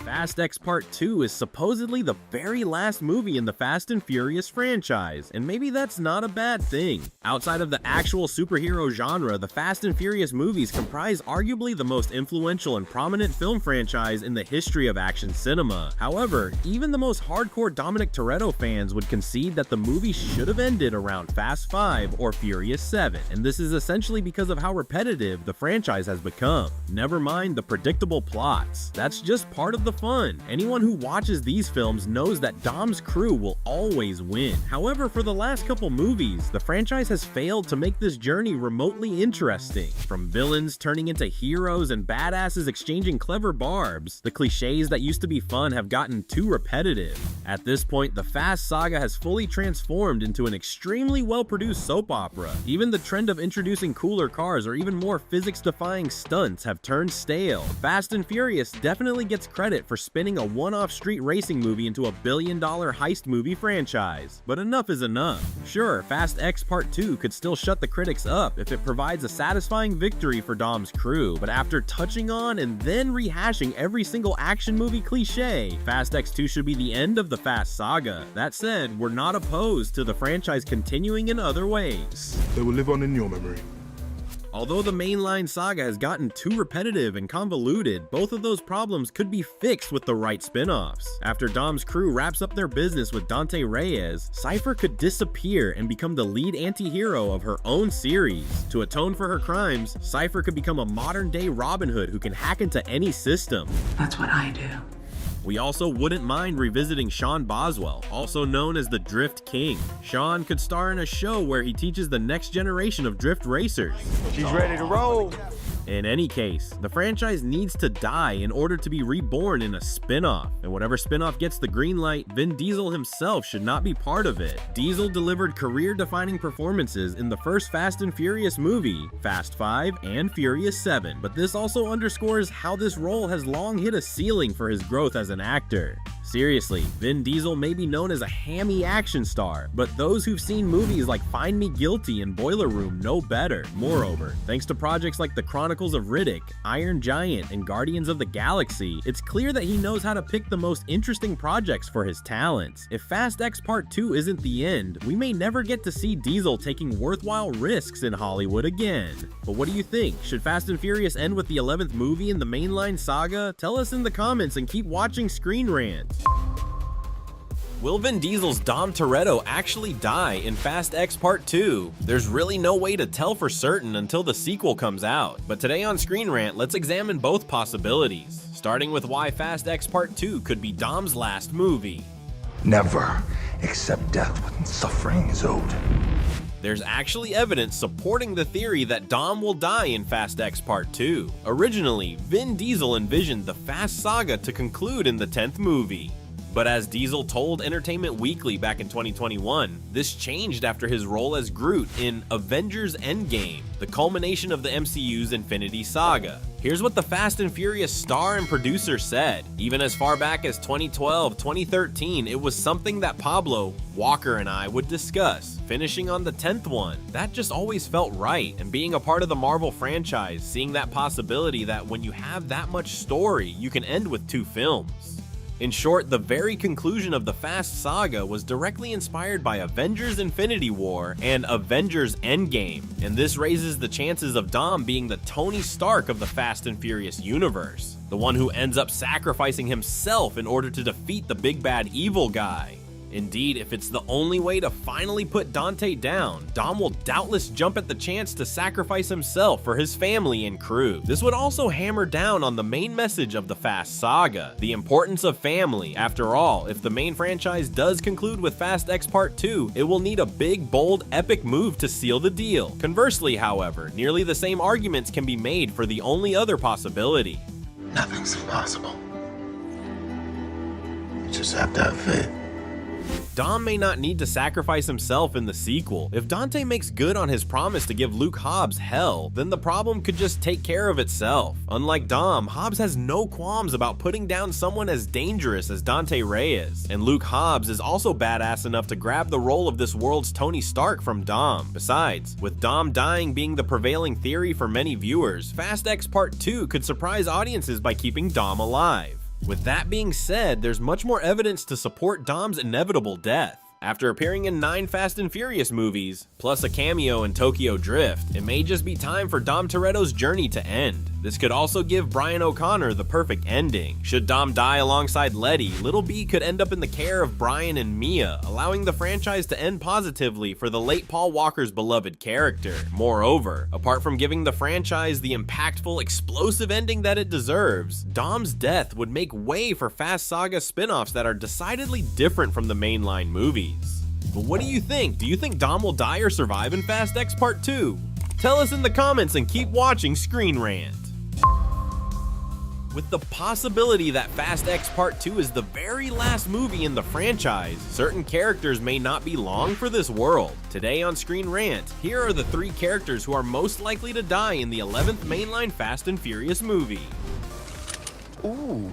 Fast X Part 2 is supposedly the very last movie in the Fast and Furious franchise, and maybe that's not a bad thing. Outside of the actual superhero genre, the Fast and Furious movies comprise arguably the most influential and prominent film franchise in the history of action cinema. However, even the most hardcore Dom Toretto fans would concede that the movie should have ended around Fast 5 or Furious 7, and this is essentially because of how repetitive the franchise has become. Never mind the predictable plots. That's just part of the fun. Anyone who watches these films knows that Dom's crew will always win. However, for the last couple movies, the franchise has failed to make this journey remotely interesting. From villains turning into heroes and badasses exchanging clever barbs, the cliches that used to be fun have gotten too repetitive. At this point, the Fast saga has fully transformed into an extremely well-produced soap opera. Even the trend of introducing cooler cars or even more physics-defying stunts have turned stale. Fast and Furious definitely gets credit argument for spinning a one-off street racing movie into a billion-dollar heist movie franchise. But enough is enough. Sure, Fast X Part 2 could still shut the critics up if it provides a satisfying victory for Dom's crew, but after touching on and then rehashing every single action movie cliche, Fast X 2 should be the end of the Fast saga. That said, we're not opposed to the franchise continuing in other ways. They will live on in your memory. Although the mainline saga has gotten too repetitive and convoluted, both of those problems could be fixed with the right spin-offs. After Dom's crew wraps up their business with Dante Reyes, Cypher could disappear and become the lead anti-hero of her own series. To atone for her crimes, Cypher could become a modern-day Robin Hood who can hack into any system. That's what I do. We also wouldn't mind revisiting Sean Boswell, also known as the Drift King. Sean could star in a show where he teaches the next generation of drift racers. She's ready to roll. In any case, the franchise needs to die in order to be reborn in a spin-off, and whatever spin-off gets the green light, Vin Diesel himself should not be part of it. Diesel delivered career-defining performances in the first Fast and Furious movie, Fast 5 and Furious 7, but this also underscores how this role has long hit a ceiling for his growth as an actor. Seriously, Vin Diesel may be known as a hammy action star, but those who've seen movies like Find Me Guilty and Boiler Room know better. Moreover, thanks to projects like The Chronicles of Riddick, Iron Giant, and Guardians of the Galaxy, it's clear that he knows how to pick the most interesting projects for his talents. If Fast X Part 2 isn't the end, we may never get to see Diesel taking worthwhile risks in Hollywood again. But what do you think? Should Fast and Furious end with the 11th movie in the mainline saga? Tell us in the comments and keep watching ScreenRant. Will Vin Diesel's Dom Toretto actually die in Fast X Part 2? There's really no way to tell for certain until the sequel comes out, but today on ScreenRant, let's examine both possibilities, starting with why Fast X Part 2 could be Dom's last movie. Never accept death when suffering is owed. There's actually evidence supporting the theory that Dom will die in Fast X Part 2. Originally, Vin Diesel envisioned the Fast saga to conclude in the 10th movie. But as Diesel told Entertainment Weekly back in 2021, this changed after his role as Groot in Avengers Endgame, the culmination of the MCU's Infinity Saga. Here's what the Fast and Furious star and producer said. Even as far back as 2012, 2013, it was something that Pablo, Walker, and I would discuss, finishing on the 10th one. That just always felt right, and being a part of the Marvel franchise, seeing that possibility that when you have that much story, you can end with 2 films. In short, the very conclusion of the Fast saga was directly inspired by Avengers Infinity War and Avengers Endgame, and this raises the chances of Dom being the Tony Stark of the Fast and Furious universe, the one who ends up sacrificing himself in order to defeat the big bad evil guy. Indeed, if it's the only way to finally put Dante down, Dom will doubtless jump at the chance to sacrifice himself for his family and crew. This would also hammer down on the main message of the Fast saga, the importance of family. After all, if the main franchise does conclude with Fast X Part 2, it will need a big, bold, epic move to seal the deal. Conversely, however, nearly the same arguments can be made for the only other possibility. Nothing's impossible. You just have to have faith. Dom may not need to sacrifice himself in the sequel. If Dante makes good on his promise to give Luke Hobbs hell, then the problem could just take care of itself. Unlike Dom, Hobbs has no qualms about putting down someone as dangerous as Dante Reyes, and Luke Hobbs is also badass enough to grab the role of this world's Tony Stark from Dom. Besides, with Dom dying being the prevailing theory for many viewers, Fast X Part 2 could surprise audiences by keeping Dom alive. With that being said, there's much more evidence to support Dom's inevitable death. After appearing in 9 Fast and Furious movies, plus a cameo in Tokyo Drift, it may just be time for Dom Toretto's journey to end. This could also give Brian O'Connor the perfect ending. Should Dom die alongside Letty, Little B could end up in the care of Brian and Mia, allowing the franchise to end positively for the late Paul Walker's beloved character. Moreover, apart from giving the franchise the impactful, explosive ending that it deserves, Dom's death would make way for Fast Saga spin-offs that are decidedly different from the mainline movies. But what do you think? Do you think Dom will die or survive in Fast X Part 2? Tell us in the comments and keep watching ScreenRant. With the possibility that Fast X Part 2 is the very last movie in the franchise, certain characters may not be long for this world. Today on ScreenRant, here are the 3 characters who are most likely to die in the 11th mainline Fast and Furious movie. Ooh,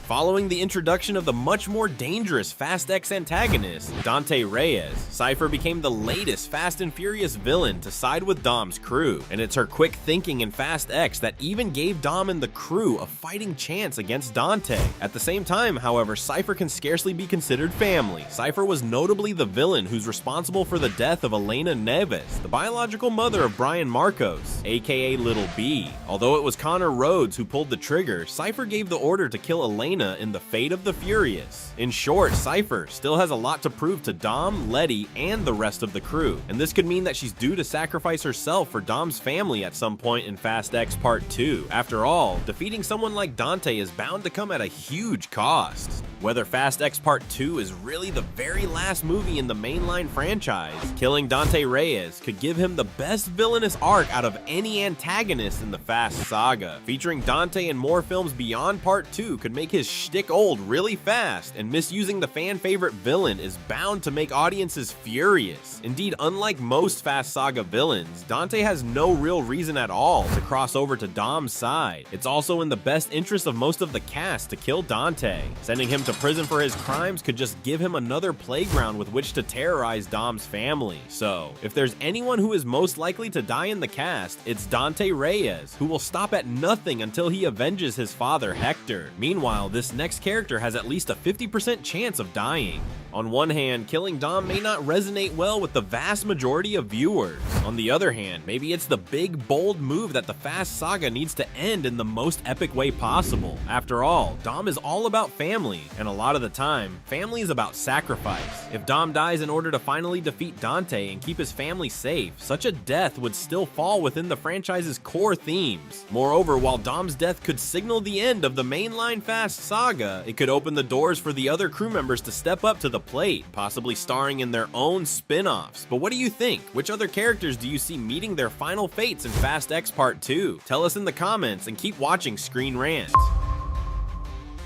Following the introduction of the much more dangerous Fast X antagonist, Dante Reyes, Cypher became the latest Fast and Furious villain to side with Dom's crew, and it's her quick thinking in Fast X that even gave Dom and the crew a fighting chance against Dante. At the same time, however, Cypher can scarcely be considered family. Cypher was notably the villain who's responsible for the death of Elena Neves, the biological mother of Brian Marcos, aka Little B. Although it was Connor Rhodes who pulled the trigger, Cypher gave the order to kill Elena in the Fate of the Furious. In short, Cypher still has a lot to prove to Dom, Letty, and the rest of the crew, and this could mean that she's due to sacrifice herself for Dom's family at some point in Fast X Part 2. After all, defeating someone like Dante is bound to come at a huge cost. Whether Fast X Part 2 is really the very last movie in the mainline franchise, killing Dante Reyes could give him the best villainous arc out of any antagonist in the Fast saga. Featuring Dante in more films beyond Part 2 could make his shtick old really fast, and misusing the fan favorite villain is bound to make audiences furious. Indeed, unlike most Fast saga villains, Dante has no real reason at all to cross over to Dom's side. It's also in the best interest of most of the cast to kill Dante. Sending him to prison for his crimes could just give him another playground with which to terrorize Dom's family. So, if there's anyone who is most likely to die in the cast, it's Dante Reyes, who will stop at nothing until he avenges his father Hector. Meanwhile, this next character has at least a 50% chance of dying. On one hand, killing Dom may not resonate well with the vast majority of viewers. On the other hand, maybe it's the big, bold move that the Fast saga needs to end in the most epic way possible. After all, Dom is all about family, and a lot of the time, family is about sacrifice. If Dom dies in order to finally defeat Dante and keep his family safe, such a death would still fall within the franchise's core themes. Moreover, while Dom's death could signal the end of the mainline Fast saga, it could open the doors for the other crew members to step up to the plate, possibly starring in their own spin-offs. But what do you think? Which other characters do you see meeting their final fates in Fast X Part 2? Tell us in the comments and keep watching ScreenRant.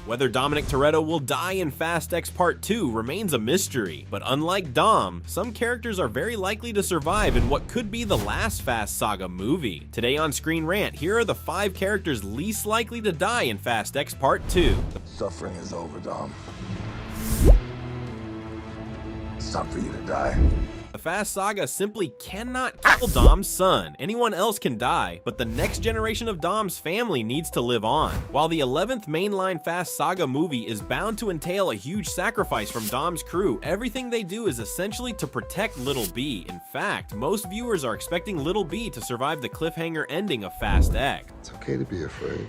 Whether Dominic Toretto will die in Fast X Part 2 remains a mystery, but unlike Dom, some characters are very likely to survive in what could be the last Fast Saga movie. Today on ScreenRant, here are the 5 characters least likely to die in Fast X Part 2. Suffering is over, Dom. It's time for you to die. The Fast Saga simply cannot kill Dom's son. Anyone else can die, but the next generation of Dom's family needs to live on. While the 11th mainline Fast Saga movie is bound to entail a huge sacrifice from Dom's crew, everything they do is essentially to protect Little B. In fact, most viewers are expecting Little B to survive the cliffhanger ending of Fast X. It's okay to be afraid.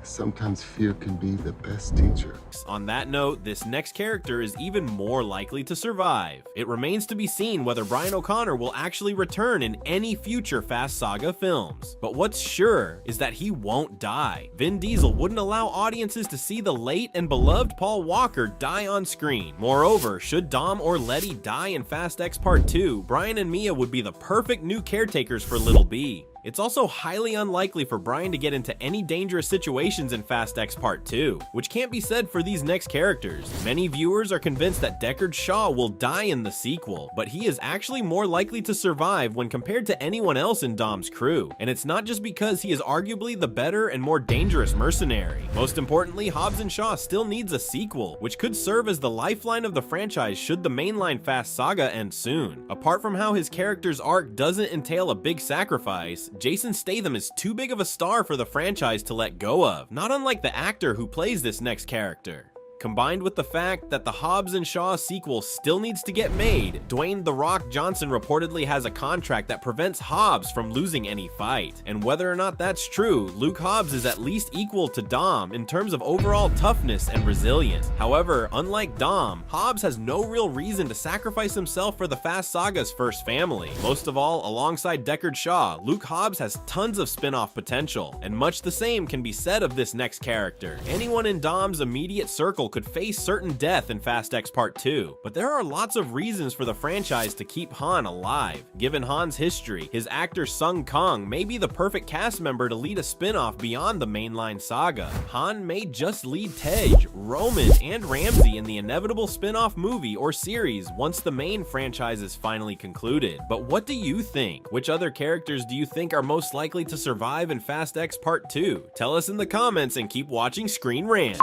Sometimes fear can be the best teacher. On that note, this next character is even more likely to survive. It remains to be seen whether Brian O'Connor will actually return in any future Fast Saga films. But what's sure is that he won't die. Vin Diesel wouldn't allow audiences to see the late and beloved Paul Walker die on screen. Moreover, should Dom or Letty die in Fast X Part 2, Brian and Mia would be the perfect new caretakers for Little B. It's also highly unlikely for Brian to get into any dangerous situations in Fast X Part 2, which can't be said for these next characters. Many viewers are convinced that Deckard Shaw will die in the sequel, but he is actually more likely to survive when compared to anyone else in Dom's crew. And it's not just because he is arguably the better and more dangerous mercenary. Most importantly, Hobbs and Shaw still needs a sequel, which could serve as the lifeline of the franchise should the mainline Fast Saga end soon. Apart from how his character's arc doesn't entail a big sacrifice, Jason Statham is too big of a star for the franchise to let go of, not unlike the actor who plays this next character. Combined with the fact that the Hobbs and Shaw sequel still needs to get made, Dwayne "The Rock" Johnson reportedly has a contract that prevents Hobbs from losing any fight. And whether or not that's true, Luke Hobbs is at least equal to Dom in terms of overall toughness and resilience. However, unlike Dom, Hobbs has no real reason to sacrifice himself for the Fast Saga's first family. Most of all, alongside Deckard Shaw, Luke Hobbs has tons of spin-off potential, and much the same can be said of this next character. Anyone in Dom's immediate circle could face certain death in Fast X Part 2, but there are lots of reasons for the franchise to keep Han alive. Given Han's history, his actor Sung Kang may be the perfect cast member to lead a spin-off beyond the mainline saga. Han may just lead Tej, Roman, and Ramsey in the inevitable spin-off movie or series once the main franchise is finally concluded. But what do you think? Which other characters do you think are most likely to survive in Fast X Part 2? Tell us in the comments and keep watching ScreenRant.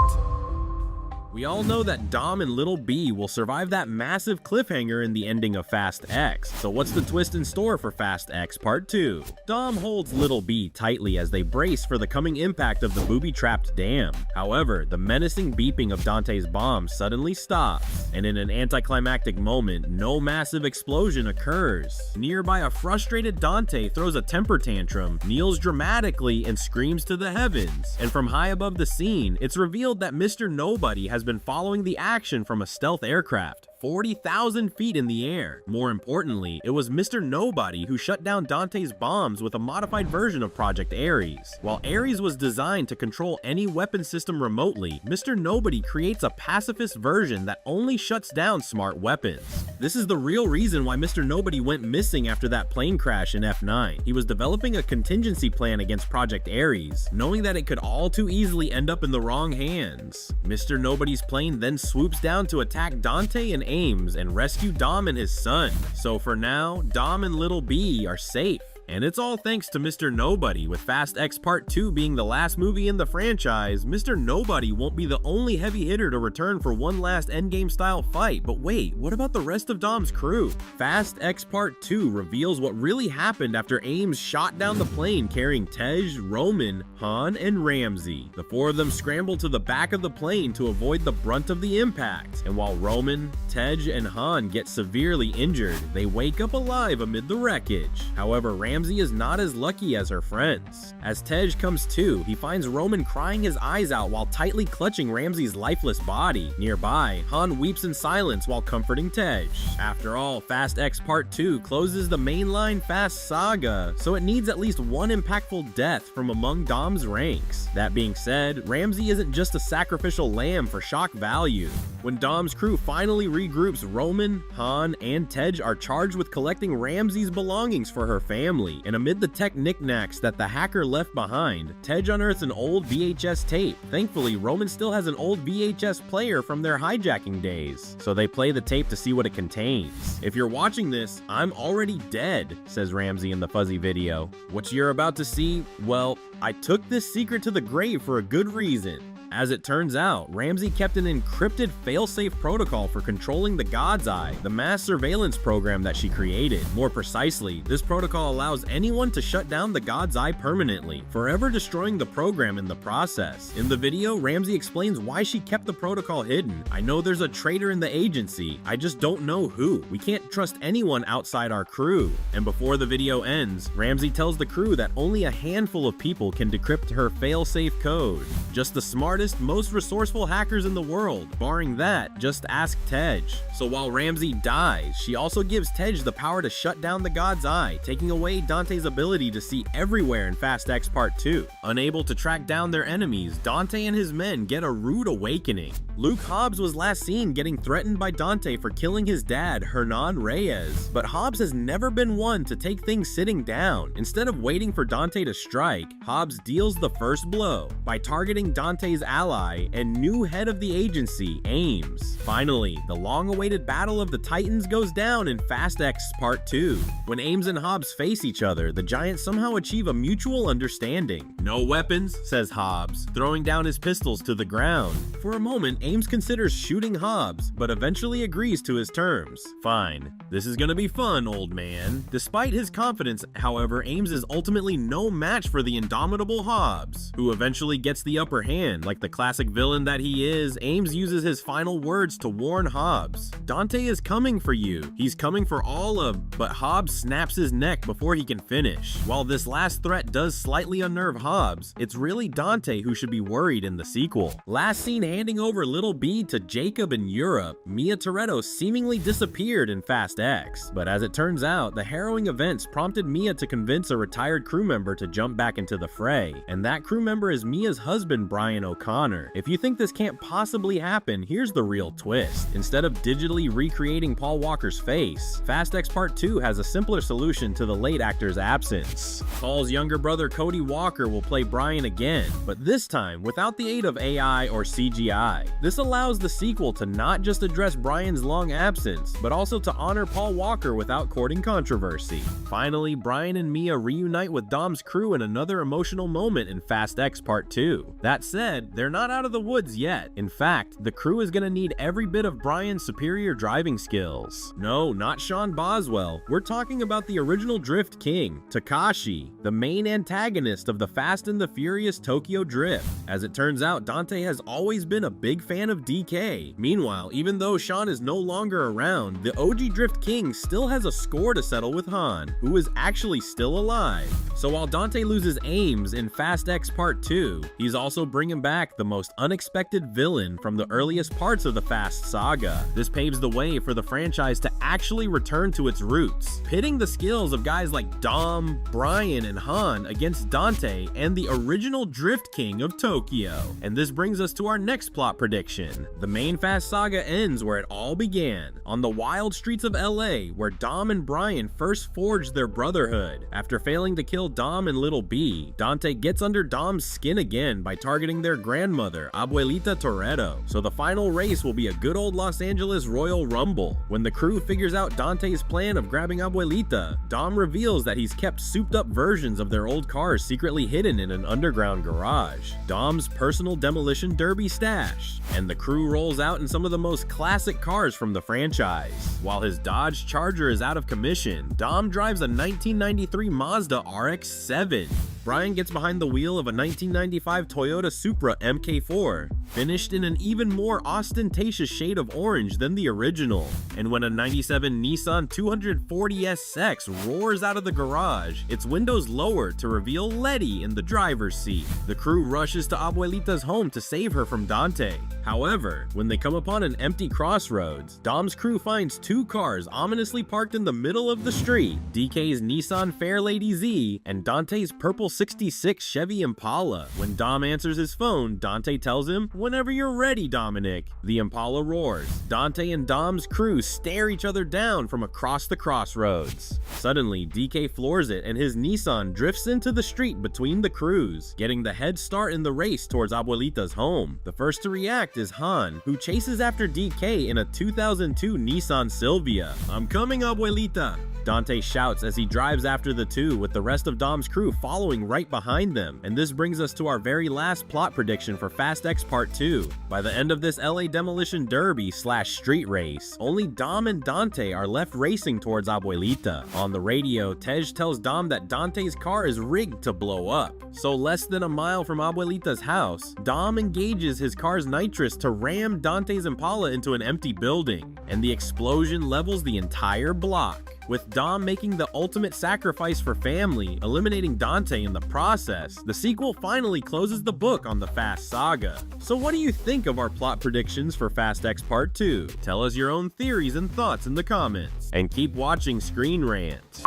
We all know that Dom and Little B will survive that massive cliffhanger in the ending of Fast X, so what's the twist in store for Fast X Part 2? Dom holds Little B tightly as they brace for the coming impact of the booby-trapped dam. However, the menacing beeping of Dante's bomb suddenly stops, and in an anticlimactic moment, no massive explosion occurs. Nearby, a frustrated Dante throws a temper tantrum, kneels dramatically, and screams to the heavens. And from high above the scene, it's revealed that Mr. Nobody has been following the action from a stealth aircraft, 40,000 feet in the air. More importantly, it was Mr. Nobody who shut down Dante's bombs with a modified version of Project Ares. While Ares was designed to control any weapon system remotely, Mr. Nobody creates a pacifist version that only shuts down smart weapons. This is the real reason why Mr. Nobody went missing after that plane crash in F9. He was developing a contingency plan against Project Ares, knowing that it could all too easily end up in the wrong hands. Mr. Nobody's plane then swoops down to attack Dante and Ames and rescue Dom and his son. So for now, Dom and Little B are safe. And it's all thanks to Mr. Nobody. With Fast X Part 2 being the last movie in the franchise, Mr. Nobody won't be the only heavy hitter to return for one last endgame style fight. But wait, what about the rest of Dom's crew? Fast X Part 2 reveals what really happened after Ames shot down the plane carrying Tej, Roman, Han, and Ramsey. The four of them scramble to the back of the plane to avoid the brunt of the impact. And while Roman, Tej, and Han get severely injured, they wake up alive amid the wreckage. However, Ramsey is not as lucky as her friends. As Tej comes to, he finds Roman crying his eyes out while tightly clutching Ramsey's lifeless body. Nearby, Han weeps in silence while comforting Tej. After all, Fast X Part 2 closes the mainline Fast saga, so it needs at least one impactful death from among Dom's ranks. That being said, Ramsey isn't just a sacrificial lamb for shock value. When Dom's crew finally regroups, Roman, Han, and Tej are charged with collecting Ramsey's belongings for her family. And amid the tech knickknacks that the hacker left behind, Tej unearths an old VHS tape. Thankfully, Roman still has an old VHS player from their hijacking days, so they play the tape to see what it contains. If you're watching this, I'm already dead, says Ramsey in the fuzzy video. What you're about to see, well, I took this secret to the grave for a good reason. As it turns out, Ramsey kept an encrypted failsafe protocol for controlling the God's Eye, the mass surveillance program that she created. More precisely, this protocol allows anyone to shut down the God's Eye permanently, forever destroying the program in the process. In the video, Ramsey explains why she kept the protocol hidden. I know there's a traitor in the agency, I just don't know who. We can't trust anyone outside our crew. And before the video ends, Ramsey tells the crew that only a handful of people can decrypt her failsafe code. Just the smartest, most resourceful hackers in the world. Barring that, just ask Tej. So while Ramsey dies, she also gives Tej the power to shut down the God's Eye, taking away Dante's ability to see everywhere in Fast X Part 2. Unable to track down their enemies, Dante and his men get a rude awakening. Luke Hobbs was last seen getting threatened by Dante for killing his dad, Hernan Reyes, but Hobbs has never been one to take things sitting down. Instead of waiting for Dante to strike, Hobbs deals the first blow by targeting Dante's ally and new head of the agency, Ames. Finally, the long-awaited battle of the Titans goes down in Fast X Part 2. When Ames and Hobbs face each other, the giants somehow achieve a mutual understanding. "No weapons," says Hobbs, throwing down his pistols to the ground. For a moment, Ames considers shooting Hobbs, but eventually agrees to his terms. "Fine, this is gonna be fun, old man." Despite his confidence, however, Ames is ultimately no match for the indomitable Hobbs, who eventually gets the upper hand. Like the classic villain that he is, Ames uses his final words to warn Hobbs. Dante is coming for you. He's coming for all of, but Hobbs snaps his neck before he can finish. While this last threat does slightly unnerve Hobbs, it's really Dante who should be worried in the sequel. Last seen handing over Little B to Jacob in Europe, Mia Toretto seemingly disappeared in Fast X. But as it turns out, the harrowing events prompted Mia to convince a retired crew member to jump back into the fray. And that crew member is Mia's husband, Brian O'Connor. If you think this can't possibly happen, here's the real twist. Instead of digitally recreating Paul Walker's face, Fast X Part 2 has a simpler solution to the late actor's absence. Paul's younger brother Cody Walker will play Brian again, but this time without the aid of AI or CGI. This allows the sequel to not just address Brian's long absence, but also to honor Paul Walker without courting controversy. Finally, Brian and Mia reunite with Dom's crew in another emotional moment in Fast X Part 2. That said, they're not out of the woods yet. In fact, the crew is gonna need every bit of Brian's superior driving skills. No, not Sean Boswell. We're talking about the original Drift King, Takashi, the main antagonist of the Fast and the Furious Tokyo Drift. As it turns out, Dante has always been a big fan of DK. Meanwhile, even though Sean is no longer around, the OG Drift King still has a score to settle with Han, who is actually still alive. So while Dante loses Ames in Fast X Part 2, he's also bringing back the most unexpected villain from the earliest parts of the Fast saga. This paves the way for the franchise to actually return to its roots, pitting the skills of guys like Dom, Brian, and Han against Dante and the original Drift King of Tokyo. And this brings us to our next plot prediction. The main Fast saga ends where it all began, on the wild streets of LA, where Dom and Brian first forged their brotherhood. After failing to kill Dom and Little B, Dante gets under Dom's skin again by targeting their grandmother, Abuelita Toretto. So the final race will be a good old Los Angeles Royal Rumble. When the crew figures out Dante's plan of grabbing Abuelita, Dom reveals that he's kept souped up versions of their old cars secretly hidden in an underground garage, Dom's personal demolition derby stash, and the crew rolls out in some of the most classic cars from the franchise. While his Dodge Charger is out of commission, Dom drives a 1993 Mazda RX-7. Brian gets behind the wheel of a 1995 Toyota Supra MK4, finished in an even more ostentatious shade of orange than the original. And when a 97 Nissan 240SX roars out of the garage, its windows lower to reveal Letty in the driver's seat. The crew rushes to Abuelita's home to save her from Dante. However, when they come upon an empty crossroads, Dom's crew finds two cars ominously parked in the middle of the street, DK's Nissan Fairlady Z and Dante's purple 66 Chevy Impala. When Dom answers his phone, Dante tells him, "Whenever you're ready, Dominic." The Impala roars. Dante and Dom's crew stare each other down from across the crossroads. Suddenly, DK floors it and his Nissan drifts into the street between the crews, getting the head start in the race towards Abuelita's home. The first to react is Han, who chases after DK in a 2002 Nissan Silvia. "I'm coming, Abuelita," Dante shouts as he drives after the two, with the rest of Dom's crew following right behind them. And this brings us to our very last plot prediction for Fast X Part 2. By the end of this LA demolition derby / street race, only Dom and Dante are left racing towards Abuelita. On the radio, Tej tells Dom that Dante's car is rigged to blow up. So less than a mile from Abuelita's house, Dom engages his car's nitrous to ram Dante's Impala into an empty building, and the explosion levels the entire block, with Dom making the ultimate sacrifice for family, eliminating Dante in the process. The sequel finally closes the book on the Fast saga. So what do you think of our plot predictions for Fast X Part 2? Tell us your own theories and thoughts in the comments, and keep watching ScreenRant.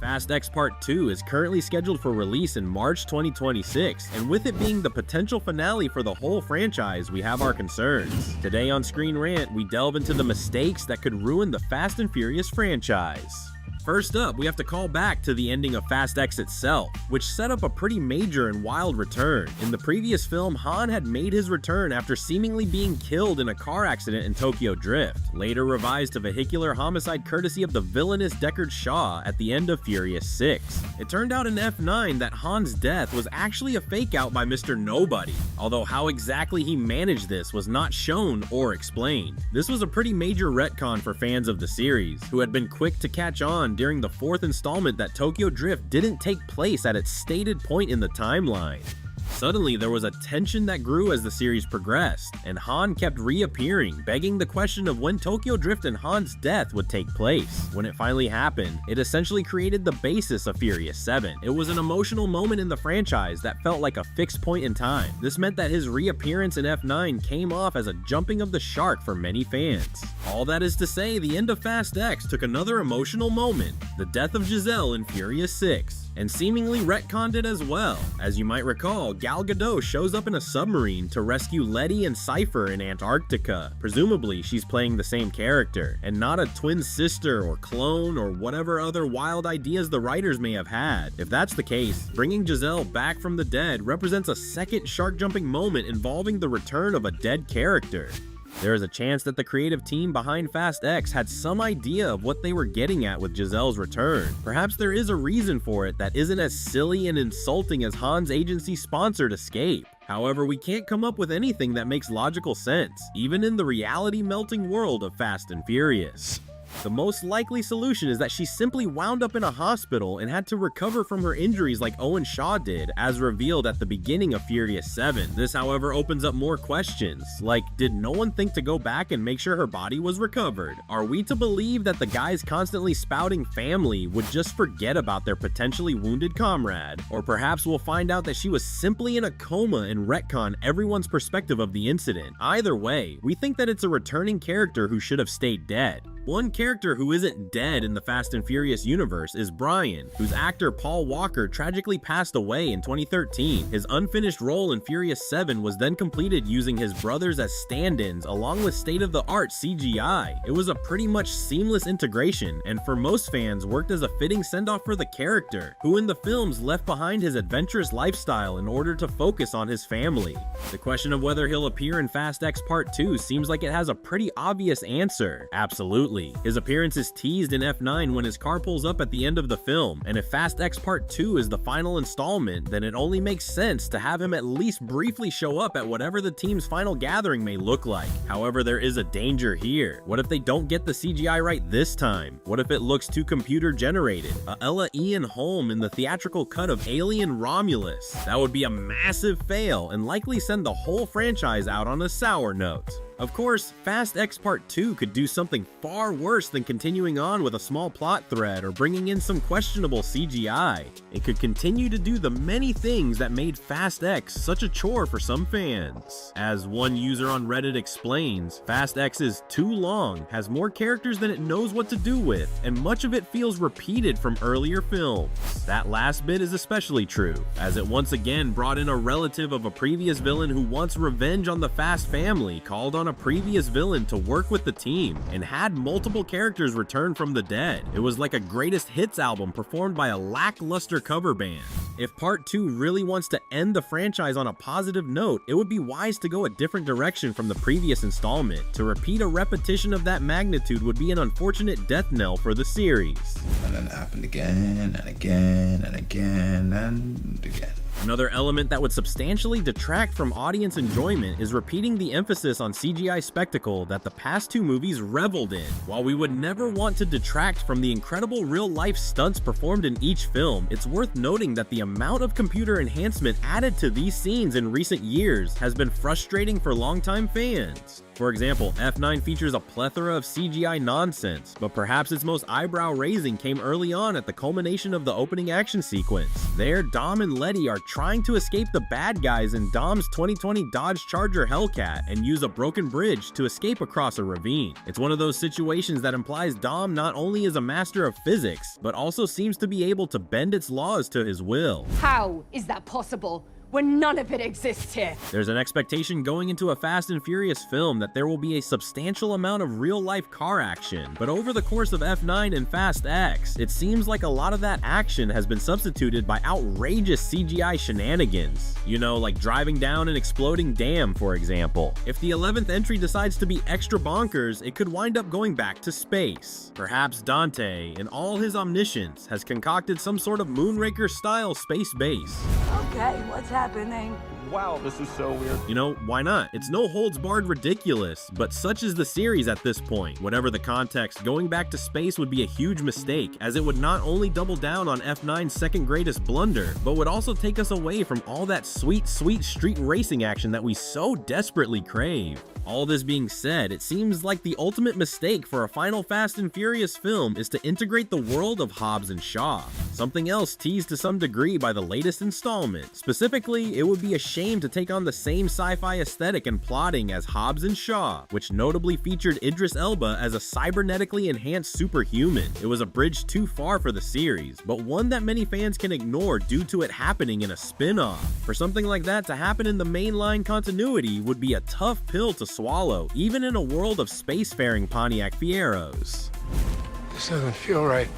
Fast X Part 2 is currently scheduled for release in March 2026, and with it being the potential finale for the whole franchise, we have our concerns. Today on ScreenRant, we delve into the mistakes that could ruin the Fast and Furious franchise. First up, we have to call back to the ending of Fast X itself, which set up a pretty major and wild return. In the previous film, Han had made his return after seemingly being killed in a car accident in Tokyo Drift, later revised to vehicular homicide courtesy of the villainous Deckard Shaw at the end of Furious 6. It turned out in F9 that Han's death was actually a fake out by Mr. Nobody, although how exactly he managed this was not shown or explained. This was a pretty major retcon for fans of the series, who had been quick to catch on during the fourth installment that Tokyo Drift didn't take place at its stated point in the timeline. Suddenly, there was a tension that grew as the series progressed, and Han kept reappearing, begging the question of when Tokyo Drift and Han's death would take place. When it finally happened, it essentially created the basis of Furious 7. It was an emotional moment in the franchise that felt like a fixed point in time. This meant that his reappearance in F9 came off as a jumping of the shark for many fans. All that is to say, the end of Fast X took another emotional moment, the death of Giselle in Furious 6. And seemingly retconned it as well. As you might recall, Gal Gadot shows up in a submarine to rescue Letty and Cypher in Antarctica. Presumably, she's playing the same character, and not a twin sister or clone or whatever other wild ideas the writers may have had. If that's the case, bringing Giselle back from the dead represents a second shark-jumping moment involving the return of a dead character. There is a chance that the creative team behind Fast X had some idea of what they were getting at with Giselle's return. Perhaps there is a reason for it that isn't as silly and insulting as Han's agency-sponsored escape. However, we can't come up with anything that makes logical sense, even in the reality-melting world of Fast and Furious. The most likely solution is that she simply wound up in a hospital and had to recover from her injuries like Owen Shaw did, as revealed at the beginning of Furious 7. This, however, opens up more questions, like, did no one think to go back and make sure her body was recovered? Are we to believe that the guys constantly spouting family would just forget about their potentially wounded comrade? Or perhaps we'll find out that she was simply in a coma and retcon everyone's perspective of the incident. Either way, we think that it's a returning character who should have stayed dead. One character who isn't dead in the Fast and Furious universe is Brian, whose actor Paul Walker tragically passed away in 2013. His unfinished role in Furious 7 was then completed using his brothers as stand-ins along with state-of-the-art CGI. It was a pretty much seamless integration, and for most fans worked as a fitting send-off for the character, who in the films left behind his adventurous lifestyle in order to focus on his family. The question of whether he'll appear in Fast X Part 2 seems like it has a pretty obvious answer. Absolutely. His appearance is teased in F9 when his car pulls up at the end of the film, and if Fast X Part 2 is the final installment, then it only makes sense to have him at least briefly show up at whatever the team's final gathering may look like. However, there is a danger here. What if they don't get the CGI right this time? What if it looks too computer generated? A Ella Ian Holm in the theatrical cut of Alien Romulus? That would be a massive fail and likely send the whole franchise out on a sour note. Of course, Fast X Part 2 could do something far worse than continuing on with a small plot thread or bringing in some questionable CGI. It could continue to do the many things that made Fast X such a chore for some fans. As one user on Reddit explains, Fast X is too long, has more characters than it knows what to do with, and much of it feels repeated from earlier films. That last bit is especially true, as it once again brought in a relative of a previous villain who wants revenge on the Fast family, called on a previous villain to work with the team, and had multiple characters return from the dead. It was like a greatest hits album performed by a lackluster cover band. If Part 2 really wants to end the franchise on a positive note, it would be wise to go a different direction from the previous installment. To repeat a repetition of that magnitude would be an unfortunate death knell for the series. And then it happened again and again and again and again. Another element that would substantially detract from audience enjoyment is repeating the emphasis on CGI spectacle that the past two movies reveled in. While we would never want to detract from the incredible real-life stunts performed in each film, it's worth noting that the amount of computer enhancement added to these scenes in recent years has been frustrating for longtime fans. For example, F9 features a plethora of CGI nonsense, but perhaps its most eyebrow-raising came early on at the culmination of the opening action sequence. There, Dom and Letty are trying to escape the bad guys in Dom's 2020 Dodge Charger Hellcat and use a broken bridge to escape across a ravine. It's one of those situations that implies Dom not only is a master of physics, but also seems to be able to bend its laws to his will. How is that possible when none of it exists here? There's an expectation going into a Fast and Furious film that there will be a substantial amount of real-life car action, but over the course of F9 and Fast X, it seems like a lot of that action has been substituted by outrageous CGI shenanigans. You know, like driving down an exploding dam, for example. If the 11th entry decides to be extra bonkers, it could wind up going back to space. Perhaps Dante, in all his omniscience, has concocted some sort of Moonraker-style space base. Okay, what's happening? Wow, this is so weird. You know, why not? It's no holds barred ridiculous, but such is the series at this point. Whatever the context, going back to space would be a huge mistake, as it would not only double down on F9's second greatest blunder, but would also take us away from all that sweet street racing action that we so desperately crave. All this being said, it seems like the ultimate mistake for a final Fast and Furious film is to integrate the world of Hobbs and Shaw, something else teased to some degree by the latest installment. Specifically, it would be a shame to take on the same sci-fi aesthetic and plotting as Hobbs and Shaw, which notably featured Idris Elba as a cybernetically enhanced superhuman. It was a bridge too far for the series, but one that many fans can ignore due to it happening in a spin-off. For something like that to happen in the mainline continuity would be a tough pill to swallow, even in a world of spacefaring Pontiac Fieros. This doesn't feel right.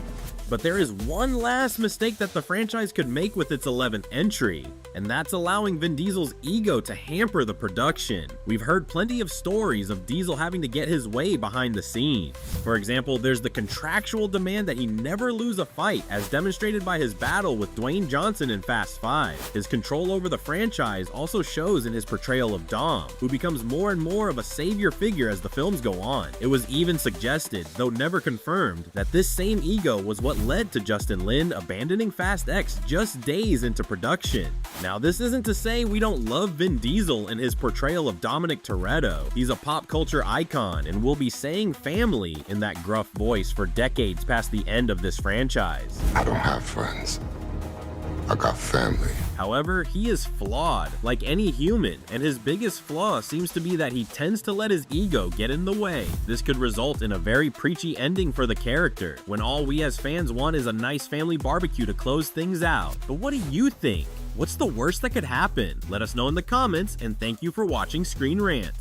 But there is one last mistake that the franchise could make with its 11th entry, and that's allowing Vin Diesel's ego to hamper the production. We've heard plenty of stories of Diesel having to get his way behind the scenes. For example, there's the contractual demand that he never lose a fight, as demonstrated by his battle with Dwayne Johnson in Fast 5. His control over the franchise also shows in his portrayal of Dom, who becomes more and more of a savior figure as the films go on. It was even suggested, though never confirmed, that this same ego was what led to Justin Lin abandoning Fast X just days into production. Now, this isn't to say we don't love Vin Diesel and his portrayal of Dominic Toretto. He's a pop culture icon and will be saying family in that gruff voice for decades past the end of this franchise. I don't have friends. I got family. However, he is flawed, like any human, and his biggest flaw seems to be that he tends to let his ego get in the way. This could result in a very preachy ending for the character, when all we as fans want is a nice family barbecue to close things out. But what do you think? What's the worst that could happen? Let us know in the comments, and thank you for watching Screen Rant.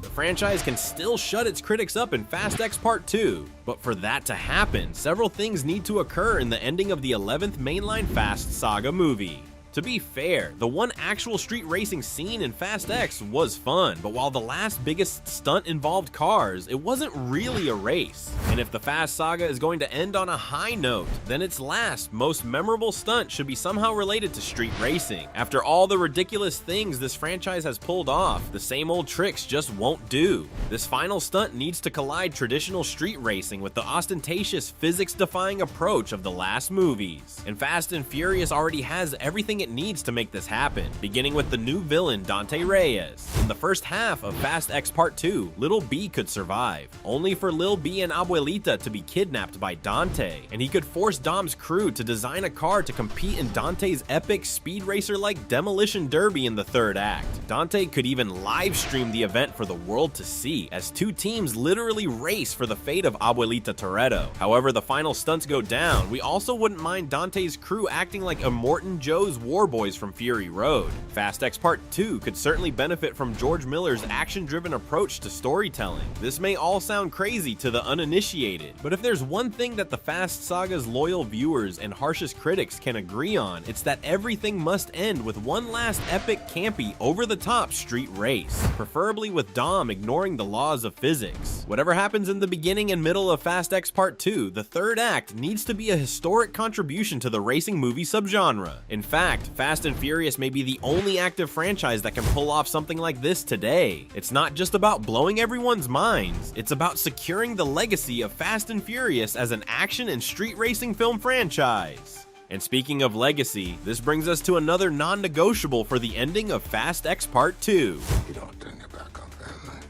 The franchise can still shut its critics up in Fast X Part 2, but for that to happen, several things need to occur in the ending of the 11th mainline Fast Saga movie. To be fair, the one actual street racing scene in Fast X was fun, but while the last biggest stunt involved cars, it wasn't really a race. And if the Fast Saga is going to end on a high note, then its last, most memorable stunt should be somehow related to street racing. After all the ridiculous things this franchise has pulled off, the same old tricks just won't do. This final stunt needs to collide traditional street racing with the ostentatious, physics-defying approach of the last movies. And Fast and Furious already has everything it needs to make this happen, beginning with the new villain Dante Reyes. In the first half of Fast X Part 2, Lil B could survive, only for Lil B and Abuelita to be kidnapped by Dante, and he could force Dom's crew to design a car to compete in Dante's epic speed racer-like demolition derby in the third act. Dante could even live stream the event for the world to see, as two teams literally race for the fate of Abuelita Toretto. However, the final stunts go down, we also wouldn't mind Dante's crew acting like Immortan Joe's War Boys from Fury Road. Fast X Part 2 could certainly benefit from George Miller's action-driven approach to storytelling. This may all sound crazy to the uninitiated, but if there's one thing that the Fast Saga's loyal viewers and harshest critics can agree on, it's that everything must end with one last epic, campy, over-the-top street race, preferably with Dom ignoring the laws of physics. Whatever happens in the beginning and middle of Fast X Part 2, the third act needs to be a historic contribution to the racing movie subgenre. In fact, Fast and Furious may be the only active franchise that can pull off something like this today. It's not just about blowing everyone's minds, it's about securing the legacy of Fast and Furious as an action and street racing film franchise. And speaking of legacy, this brings us to another non-negotiable for the ending of Fast X Part 2. You don't turn your back on family.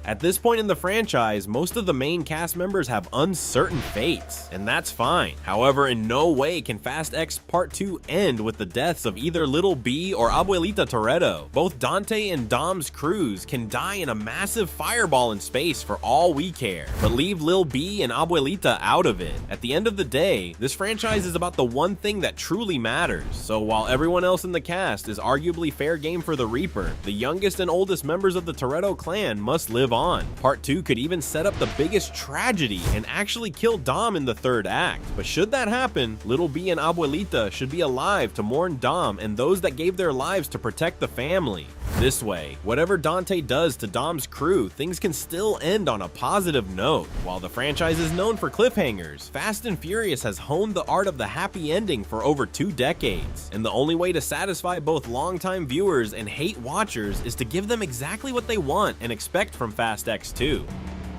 At this point in the franchise, most of the main cast members have uncertain fates, and that's fine. However, in no way can Fast X Part 2 end with the deaths of either Little B or Abuelita Toretto. Both Dante and Dom's crews can die in a massive fireball in space for all we care, but leave Lil B and Abuelita out of it. At the end of the day, this franchise is about the one thing that truly matters, so while everyone else in the cast is arguably fair game for the Reaper, the youngest and oldest members of the Toretto clan must live on. Part 2 could even set up the biggest tragedy and actually kill Dom in the third act. But should that happen, Little B and Abuelita should be alive to mourn Dom and those that gave their lives to protect the family. This way, whatever Dante does to Dom's crew, things can still end on a positive note. While the franchise is known for cliffhangers, Fast and Furious has honed the art of the happy ending for over 2 decades, and the only way to satisfy both longtime viewers and hate watchers is to give them exactly what they want and expect from Fast X 2.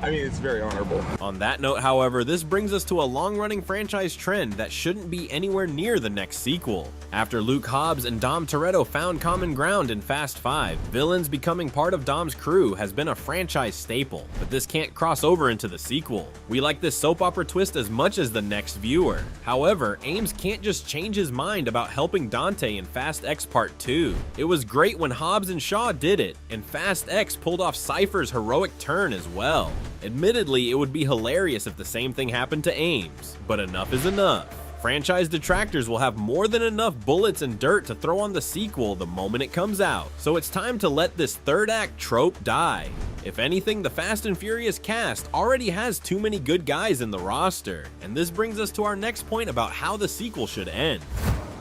I mean, it's very honorable. On that note, however, this brings us to a long-running franchise trend that shouldn't be anywhere near the next sequel. After Luke Hobbs and Dom Toretto found common ground in Fast 5, villains becoming part of Dom's crew has been a franchise staple, but this can't cross over into the sequel. We like this soap opera twist as much as the next viewer. However, Ames can't just change his mind about helping Dante in Fast X Part 2. It was great when Hobbs and Shaw did it, and Fast X pulled off Cypher's heroic turn as well. Admittedly, it would be hilarious if the same thing happened to Ames, but enough is enough. Franchise detractors will have more than enough bullets and dirt to throw on the sequel the moment it comes out, so it's time to let this third act trope die. If anything, the Fast and Furious cast already has too many good guys in the roster, and this brings us to our next point about how the sequel should end.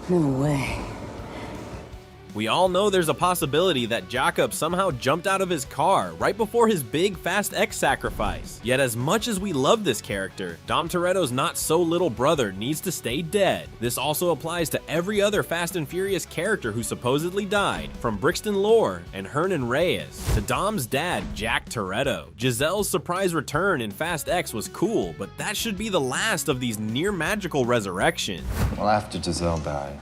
No way. We all know there's a possibility that Jacob somehow jumped out of his car right before his big Fast X sacrifice. Yet as much as we love this character, Dom Toretto's not-so-little brother needs to stay dead. This also applies to every other Fast and Furious character who supposedly died, from Brixton Lore and Hernan Reyes to Dom's dad, Jack Toretto. Giselle's surprise return in Fast X was cool, but that should be the last of these near-magical resurrections. Well, after Giselle died,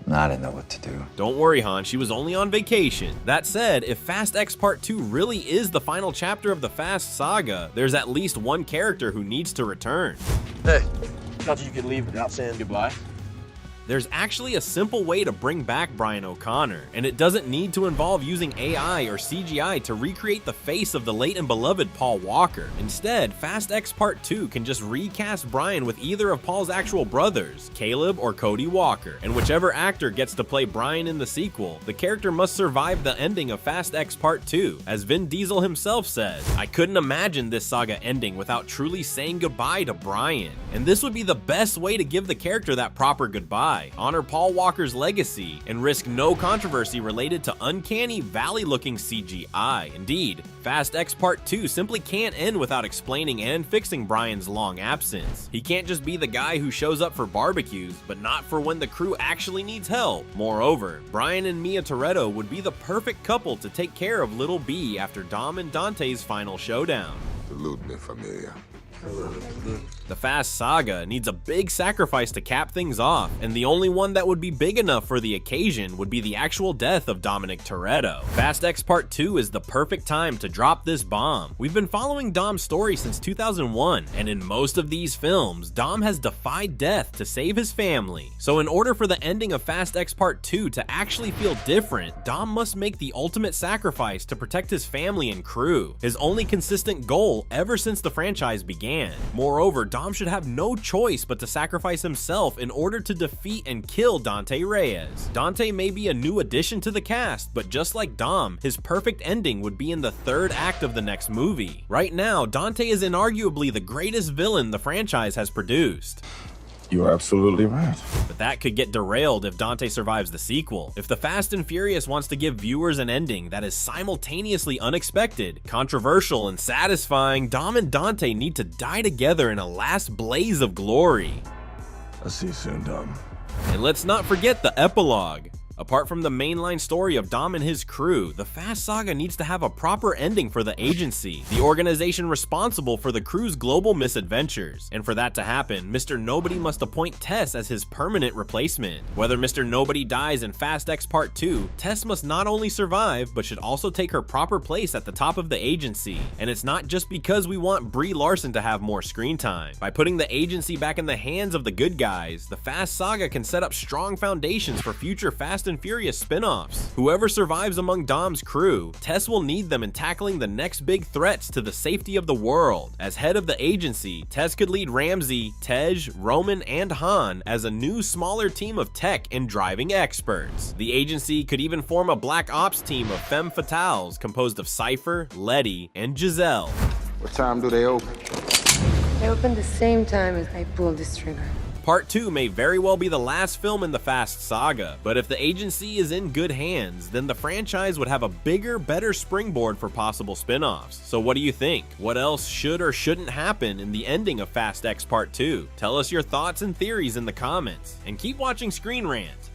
I didn't know what to do. Don't worry, Han, she was only on vacation. That said, if Fast X Part 2 really is the final chapter of the Fast saga, there's at least one character who needs to return. Hey, thought you could leave without saying goodbye. There's actually a simple way to bring back Brian O'Connor, and it doesn't need to involve using AI or CGI to recreate the face of the late and beloved Paul Walker. Instead, Fast X Part 2 can just recast Brian with either of Paul's actual brothers, Caleb or Cody Walker, and whichever actor gets to play Brian in the sequel, the character must survive the ending of Fast X Part 2. As Vin Diesel himself says, "I couldn't imagine this saga ending without truly saying goodbye to Brian." And this would be the best way to give the character that proper goodbye. Honor Paul Walker's legacy, and risk no controversy related to uncanny valley-looking CGI. Indeed, Fast X Part 2 simply can't end without explaining and fixing Brian's long absence. He can't just be the guy who shows up for barbecues, but not for when the crew actually needs help. Moreover, Brian and Mia Toretto would be the perfect couple to take care of Little B after Dom and Dante's final showdown. Salute me, familia. The Fast saga needs a big sacrifice to cap things off, and the only one that would be big enough for the occasion would be the actual death of Dominic Toretto. Fast X Part 2 is the perfect time to drop this bomb. We've been following Dom's story since 2001, and in most of these films, Dom has defied death to save his family. So in order for the ending of Fast X Part 2 to actually feel different, Dom must make the ultimate sacrifice to protect his family and crew, his only consistent goal ever since the franchise began. Moreover, Dom should have no choice but to sacrifice himself in order to defeat and kill Dante Reyes. Dante may be a new addition to the cast, but just like Dom, his perfect ending would be in the third act of the next movie. Right now, Dante is inarguably the greatest villain the franchise has produced. You are absolutely right. But that could get derailed if Dante survives the sequel. If the Fast and Furious wants to give viewers an ending that is simultaneously unexpected, controversial, and satisfying, Dom and Dante need to die together in a last blaze of glory. I'll see you soon, Dom. And let's not forget the epilogue. Apart from the mainline story of Dom and his crew, the Fast saga needs to have a proper ending for the agency, the organization responsible for the crew's global misadventures. And for that to happen, Mr. Nobody must appoint Tess as his permanent replacement. Whether Mr. Nobody dies in Fast X Part 2, Tess must not only survive, but should also take her proper place at the top of the agency. And it's not just because we want Brie Larson to have more screen time. By putting the agency back in the hands of the good guys, the Fast saga can set up strong foundations for future Fast and Furious spin-offs. Whoever survives among Dom's crew, Tess will need them in tackling the next big threats to the safety of the world. As head of the agency, Tess could lead Ramsey, Tej, Roman, and Han as a new smaller team of tech and driving experts. The agency could even form a black ops team of femme fatales composed of Cypher, Letty, and Giselle. What time do they open? They opened the same time as I pulled this trigger. Part 2 may very well be the last film in the Fast saga, but if the agency is in good hands, then the franchise would have a bigger, better springboard for possible spin-offs. So what do you think? What else should or shouldn't happen in the ending of Fast X Part 2? Tell us your thoughts and theories in the comments, and keep watching Screen Rant.